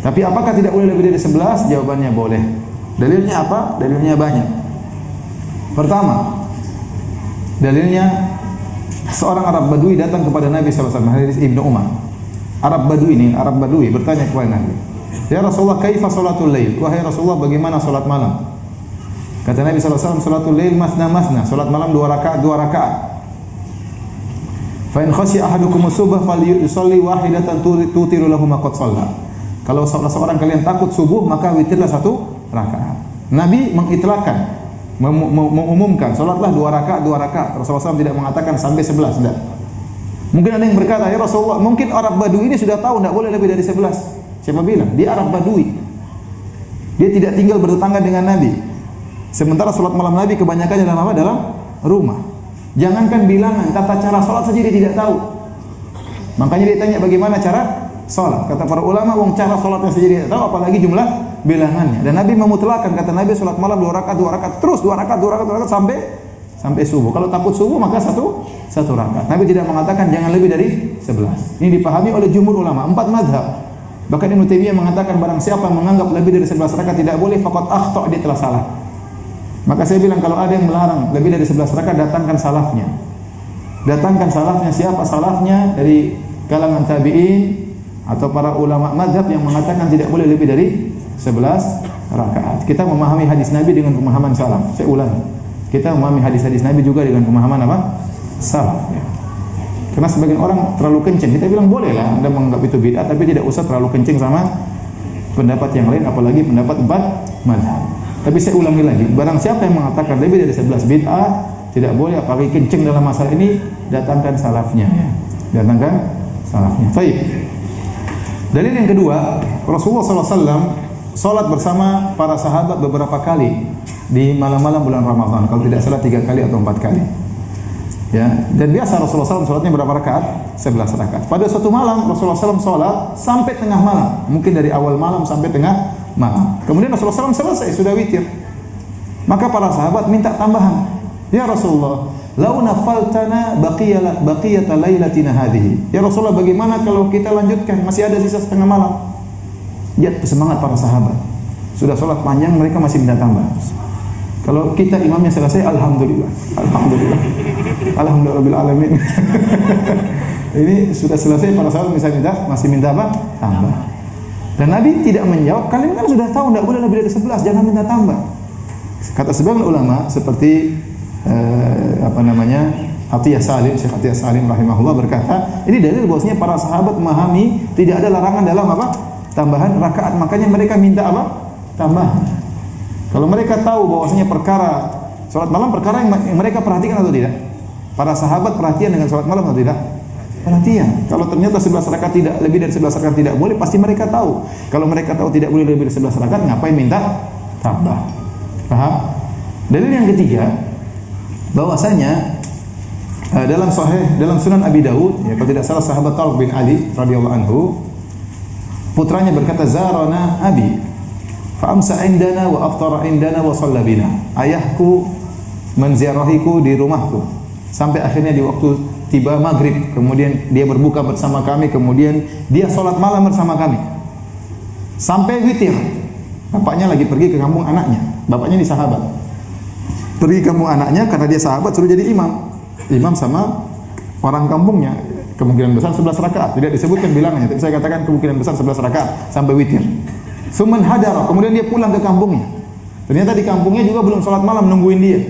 Tapi apakah tidak boleh lebih dari 11? Jawabannya boleh. Dalilnya apa? Dalilnya banyak. Pertama, dalilnya seorang Arab Badui datang kepada Nabi SAW, hadis Ibnu Umar. Arab Badui bertanya kepada Nabi, "Ya Rasulullah, kaifa salatul lail?" Wahai Rasulullah, bagaimana salat malam? Kata Nabi SAW, salatul lail masna, salat malam 2 rakaat. Fa in khasya ahadukum subuh falyusalli wahidatan tutiru lahu ma qad shalla. Kalau salah seorang kalian takut subuh, maka witirlah 1 rakaat. Nabi mengitlaqkan, mengumumkan, salatlah 2 rakaat. Rasulullah SAW tidak mengatakan sampai 11, tidak. Mungkin ada yang berkata, "Ya Rasulullah, mungkin Arab Badui ini sudah tahu tidak boleh lebih dari 11." Siapa bilang? Dia Arab Badui. Dia tidak tinggal bertetangga dengan Nabi. Sementara salat malam Nabi kebanyakannya dalam apa? Dalam rumah. Jangankan bilangan, tata cara salat saja dia tidak tahu. Makanya dia tanya bagaimana cara salat. Kata para ulama, wong cara salatnya saja dia tidak tahu, apalagi jumlah bilangannya. Dan Nabi memutlakkan, kata Nabi, salat malam 2 rakaat, terus 2 rakaat sampai subuh. Kalau takut subuh maka satu rakaat. Nabi tidak mengatakan jangan lebih dari 11. Ini dipahami oleh jumhur ulama, 4 mazhab. Bahkan Ibnu Taimiyah mengatakan barang siapa menganggap lebih dari 11 rakaat tidak boleh, faqad akhta, dia telah salah. Maka saya bilang kalau ada yang melarang lebih dari 11 rakaat, datangkan salafnya. Datangkan salafnya. Siapa salafnya? Dari kalangan tabi'in atau para ulama mazhab yang mengatakan tidak boleh lebih dari 11 rakaat. Kita memahami hadis Nabi dengan pemahaman salaf. Saya ulangi. Kita memahami hadis-hadis Nabi juga dengan pemahaman apa? Salaf. Ya. Karena sebagian orang terlalu kenceng. Kita bilang bolehlah Anda menganggap itu bid'ah, tapi tidak usah terlalu kenceng sama pendapat yang lain, apalagi pendapat 4 mazhab. Tapi saya ulangi lagi, barang siapa yang mengatakan lebih dari 11 bid'ah, tidak boleh, apalagi kenceng dalam masalah ini, datangkan salafnya. Datangkan salafnya. Baik. Dalil yang kedua, Rasulullah SAW salat bersama para sahabat beberapa kali di malam-malam bulan Ramadan. Kalau tidak salah 3 kali atau 4 kali. Ya, dan biasa Rasulullah SAW salatnya berapa rakaat? 11 rakaat. Pada suatu malam Rasulullah SAW salat sampai tengah malam, mungkin dari awal malam sampai tengah malam. Kemudian Rasulullah SAW selesai, sudah witir. Maka para sahabat minta tambahan. "Ya Rasulullah, lau nafaltana baqiyata lailatina hadhihi." Ya Rasulullah, bagaimana kalau kita lanjutkan, masih ada sisa setengah malam? Lihat semangat para sahabat. Sudah salat panjang, mereka masih minta tambah. Kalau kita imamnya selesai, alhamdulillah. Alhamdulillah. Alhamdulillah rabbil alamin. Ini sudah selesai, para sahabat masih minta apa? Tambah. Dan Nabi tidak menjawab, kalian kan sudah tahu tidak boleh lebih dari 11, jangan minta tambah. Kata sebagian ulama seperti Atiyah Salim, Syekh Atiyah Salim rahimahullah berkata, ini dalil bahwasanya para sahabat memahami tidak ada larangan dalam apa? Tambahan rakaat, makanya mereka minta apa? Tambahan. Kalau mereka tahu bahwasanya perkara salat malam perkara yang mereka perhatikan atau tidak? Para sahabat perhatian dengan salat malam atau tidak? Perhatian. Kalau ternyata 11 rakaat tidak lebih dari 11 rakaat tidak boleh, pasti mereka tahu. Kalau mereka tahu tidak boleh lebih dari 11 rakaat, ngapain minta tambah? Paham? Dalil yang ketiga, bahwasanya dalam Sunan Abi Dawud, ya, kalau tidak salah sahabat Thalib bin Ali radhiyallahu anhu, putranya berkata, "Zarana abi, fa amsa indana wa aftara indana wa shalla bina." Ayahku menziarahiku di rumahku sampai akhirnya di waktu tiba maghrib, kemudian dia berbuka bersama kami, kemudian dia sholat malam bersama kami sampai witir. Bapaknya lagi pergi ke kampung anaknya, bapaknya ini sahabat, pergi ke kampung anaknya karena dia sahabat, suruh jadi imam sama orang kampungnya. Kemungkinan besar 11 rakaat, tidak disebutkan bilangannya, tapi saya katakan kemungkinan besar 11 rakaat sampai witir. Suman hadara, kemudian dia pulang ke kampungnya. Ternyata di kampungnya juga belum sholat malam, nungguin dia.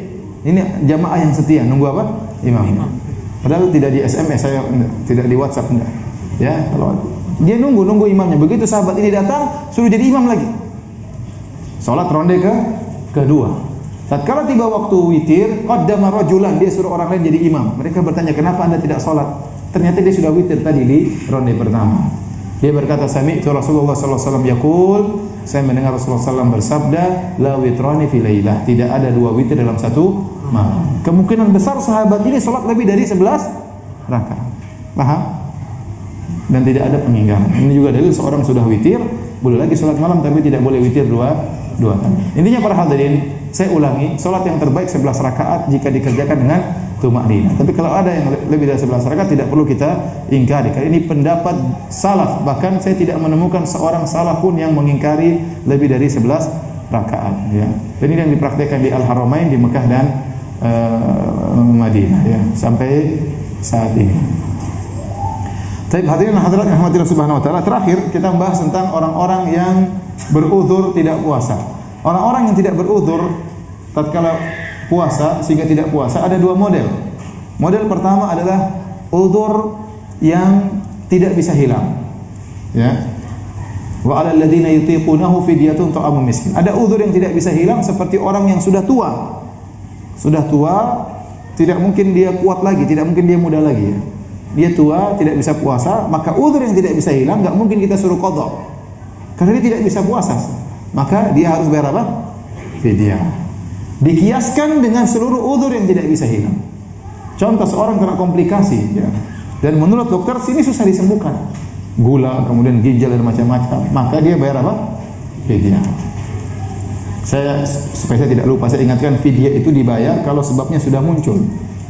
Ini jamaah yang setia, nunggu apa? Imam. Padahal tidak di SMS saya, tidak di WhatsApp enggak. Ya, kalau dia nunggu imamnya. Begitu sahabat ini datang, suruh jadi imam lagi. Salat ronde kedua. Tatkala tiba waktu witir, qaddama rajulan, dia suruh orang lain jadi imam. Mereka bertanya, "Kenapa Anda tidak salat?" Ternyata dia sudah witir tadi di ronde pertama. Dia berkata, "Sami'tu Rasulullah sallallahu alaihi wasallam yaqul," saya mendengar Rasulullah sallallahu bersabda, "La witrani fi lailah." Tidak ada dua witir dalam satu malam. Kemungkinan besar sahabat ini salat lebih dari 11 rakaat. Paham? Dan tidak ada pengingkaran. Ini juga dalil seorang sudah witir, boleh lagi salat malam, tapi tidak boleh witir dua kali. Intinya para hadirin, saya ulangi, salat yang terbaik 11 rakaat jika dikerjakan dengan tumakninah. Tapi kalau ada yang lebih dari 11 rakaat tidak perlu kita ingkari. Karena ini pendapat salaf, bahkan saya tidak menemukan seorang salaf pun yang mengingkari lebih dari 11 rakaat, ya. Dan ini yang dipraktikkan di Al-Haramain di Mekah dan Madinah, ya, sampai saat ini. Baik, hadirin hadirat yang rahmatillah subhanahu wa taala, terakhir kita membahas tentang orang-orang yang beruzur tidak puasa. Orang-orang yang tidak beruzur tatkala puasa sehingga tidak puasa ada dua model. Model pertama adalah uzur yang tidak bisa hilang. Ya. Wa 'alal ladzina yutiqunahu fidyatun ta'amu miskin. Ada uzur yang tidak bisa hilang seperti orang yang sudah tua. Sudah tua, tidak mungkin dia kuat lagi, tidak mungkin dia muda lagi, ya. Dia tua, tidak bisa puasa, maka uzur yang tidak bisa hilang enggak mungkin kita suruh qadha. Karena dia tidak bisa puasa. Maka dia harus bayar apa? Fidyah. Dikiaskan dengan seluruh uzur yang tidak bisa hilang. Contoh seorang kena komplikasi, ya, dan menurut dokter sini susah disembuhkan, gula, kemudian ginjal dan macam-macam, maka dia bayar apa? Fidyah. Supaya saya tidak lupa, saya ingatkan fidyah itu dibayar kalau sebabnya sudah muncul.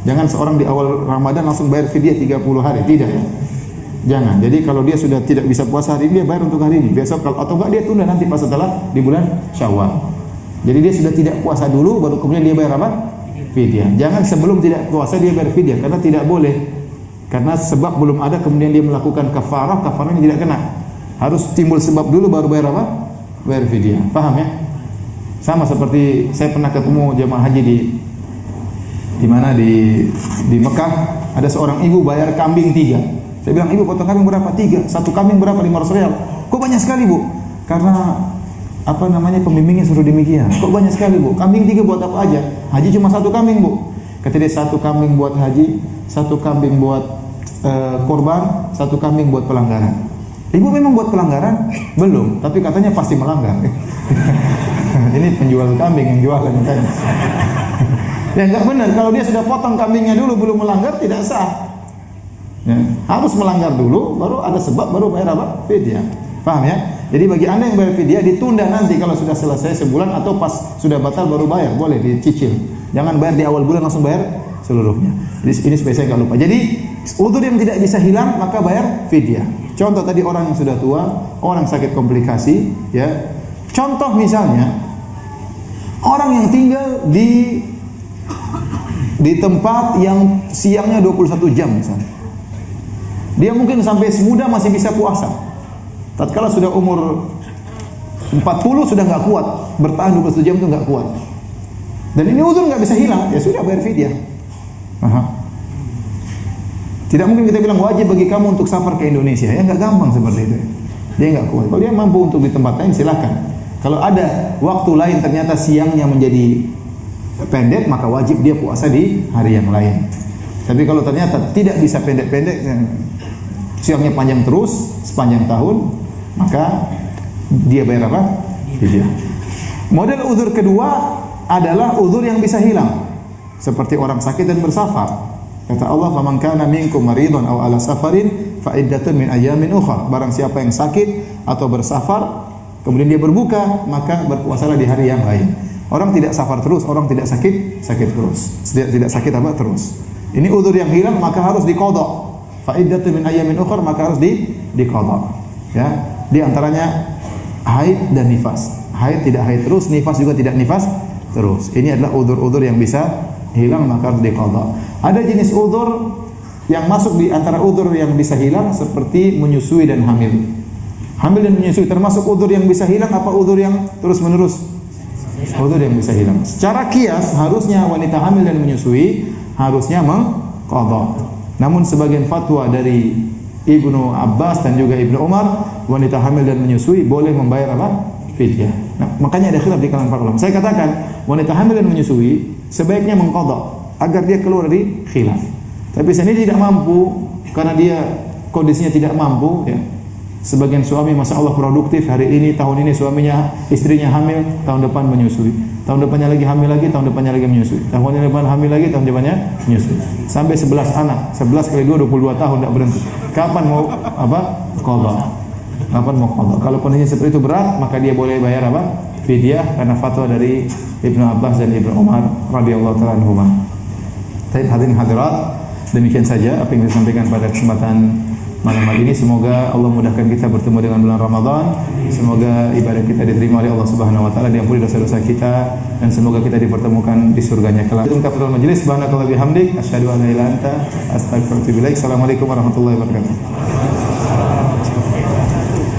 Jangan seorang di awal Ramadan langsung bayar fidyah 30 hari, tidak, ya. Jangan. Jadi kalau dia sudah tidak bisa puasa hari ini, dia bayar untuk hari ini. Besok atau enggak dia tunda nanti pas setelah di bulan Syawal. Jadi dia sudah tidak puasa dulu, baru kemudian dia bayar apa? Fidyah. Jangan sebelum tidak puasa dia bayar fidyah, karena tidak boleh. Karena sebab belum ada, kemudian dia melakukan kafarahnya tidak kena. Harus timbul sebab dulu baru bayar apa? Bayar fidyah. Paham, ya? Sama seperti saya pernah ketemu jemaah haji di mana di Mekah, ada seorang ibu bayar kambing 3. Saya bilang, "Ibu potong kambing berapa?" 3. Satu kambing berapa? 500 rial. Kok banyak sekali, Bu? Karena pembimbingnya suruh demikian. Kok banyak sekali, Bu? Kambing 3 buat apa aja? Haji cuma 1 kambing, Bu. Kata dia, 1 kambing buat haji, 1 kambing buat korban, 1 kambing buat pelanggaran. Ibu memang buat pelanggaran? Belum, tapi katanya pasti melanggar. Ini penjual kambing yang jualan kan. Ya enggak benar, kalau dia sudah potong kambingnya dulu belum melanggar tidak sah. Ya, harus melanggar dulu, baru ada sebab, baru bayar apa? Fidyah. Paham, ya? Jadi bagi Anda yang bayar fidyah, ditunda nanti kalau sudah selesai sebulan atau pas sudah batal baru bayar, boleh dicicil. Jangan bayar di awal bulan langsung bayar seluruhnya. Ini supaya saya enggak lupa. Jadi uzur yang tidak bisa hilang maka bayar fidyah. Contoh tadi orang yang sudah tua, orang sakit komplikasi, ya. Contoh misalnya orang yang tinggal di tempat yang siangnya 21 jam misalnya. Dia mungkin sampai semuda masih bisa puasa. Tatkala sudah umur 40 sudah nggak kuat, bertahan 21 jam itu nggak kuat. Dan ini uzur nggak bisa hilang, ya sudah bayar fidyah. Tidak mungkin kita bilang wajib bagi kamu untuk safar ke Indonesia, ya nggak gampang seperti itu. Dia nggak kuat. Kalau dia mampu untuk di tempat lain silakan. Kalau ada waktu lain ternyata siangnya menjadi pendek, maka wajib dia puasa di hari yang lain. Tapi kalau ternyata tidak bisa pendek-pendek, siangnya panjang terus sepanjang tahun, maka dia bayar apa? Fidyah. Model uzur kedua adalah uzur yang bisa hilang, seperti orang sakit dan bersafar. Kata Allah, "Faman kana minkum maridun aw ala safarin fa iddatun min ayyamin ukhra." Barang siapa yang sakit atau bersafar, kemudian dia berbuka, maka berpuasalah di hari yang lain. Orang tidak safar terus, orang tidak sakit terus. Tidak sakit apa? Terus. Ini uzur yang hilang, maka harus diqadha. Fa iddatun min ayyamin ukhra, maka harus diqadha. Ya, di antaranya haid dan nifas. Haid tidak haid terus, nifas juga tidak nifas terus. Ini adalah uzur-uzur yang bisa hilang, maka harus diqadha. Ada jenis uzur yang masuk di antara uzur yang bisa hilang seperti menyusui dan hamil. Hamil dan menyusui termasuk uzur yang bisa hilang apa uzur yang terus-menerus? Uzur yang bisa hilang. Secara kias harusnya wanita hamil dan menyusui harusnya mengqadha. Namun sebagian fatwa dari Ibnu Abbas dan juga Ibnu Umar, wanita hamil dan menyusui boleh membayar apa? Fidyah. Nah, makanya ada khilaf di kalangan para ulama. Saya katakan, wanita hamil dan menyusui sebaiknya mengqadha agar dia keluar dari khilaf. Tapi sendiri tidak mampu karena dia kondisinya tidak mampu, ya. Sebagian suami Masya Allah produktif hari ini, tahun ini istrinya hamil, tahun depan menyusui. Tahun depannya lagi hamil lagi, tahun depannya lagi menyusui. Tahun depan hamil lagi, tahun depannya menyusui. Sampai 11 anak, 11 kali 2, 22 tahun tidak berhenti. Kapan mau qadha? Kapan mau qadha? Kalau kondisinya seperti itu berat, maka dia boleh bayar apa? Fidyah, karena fatwa dari Ibnu Abbas dan Ibnu Umar radhiyallahu ta'ala anhuma. Baik, hadirin hadirat, demikian saja apa yang disampaikan pada kesempatan malam hari ini. Semoga Allah mudahkan kita bertemu dengan bulan Ramadan. Semoga ibadah kita diterima oleh Allah Subhanahu wa taala, diampuni dosa-dosa kita, dan semoga kita dipertemukan di surganya kelak. Kafatul majlis, subhanakallah bihamdik, asyhadu an la ilaha illa anta, astaghfiruka wa atubu ilaik. Assalamualaikum warahmatullahi wabarakatuh.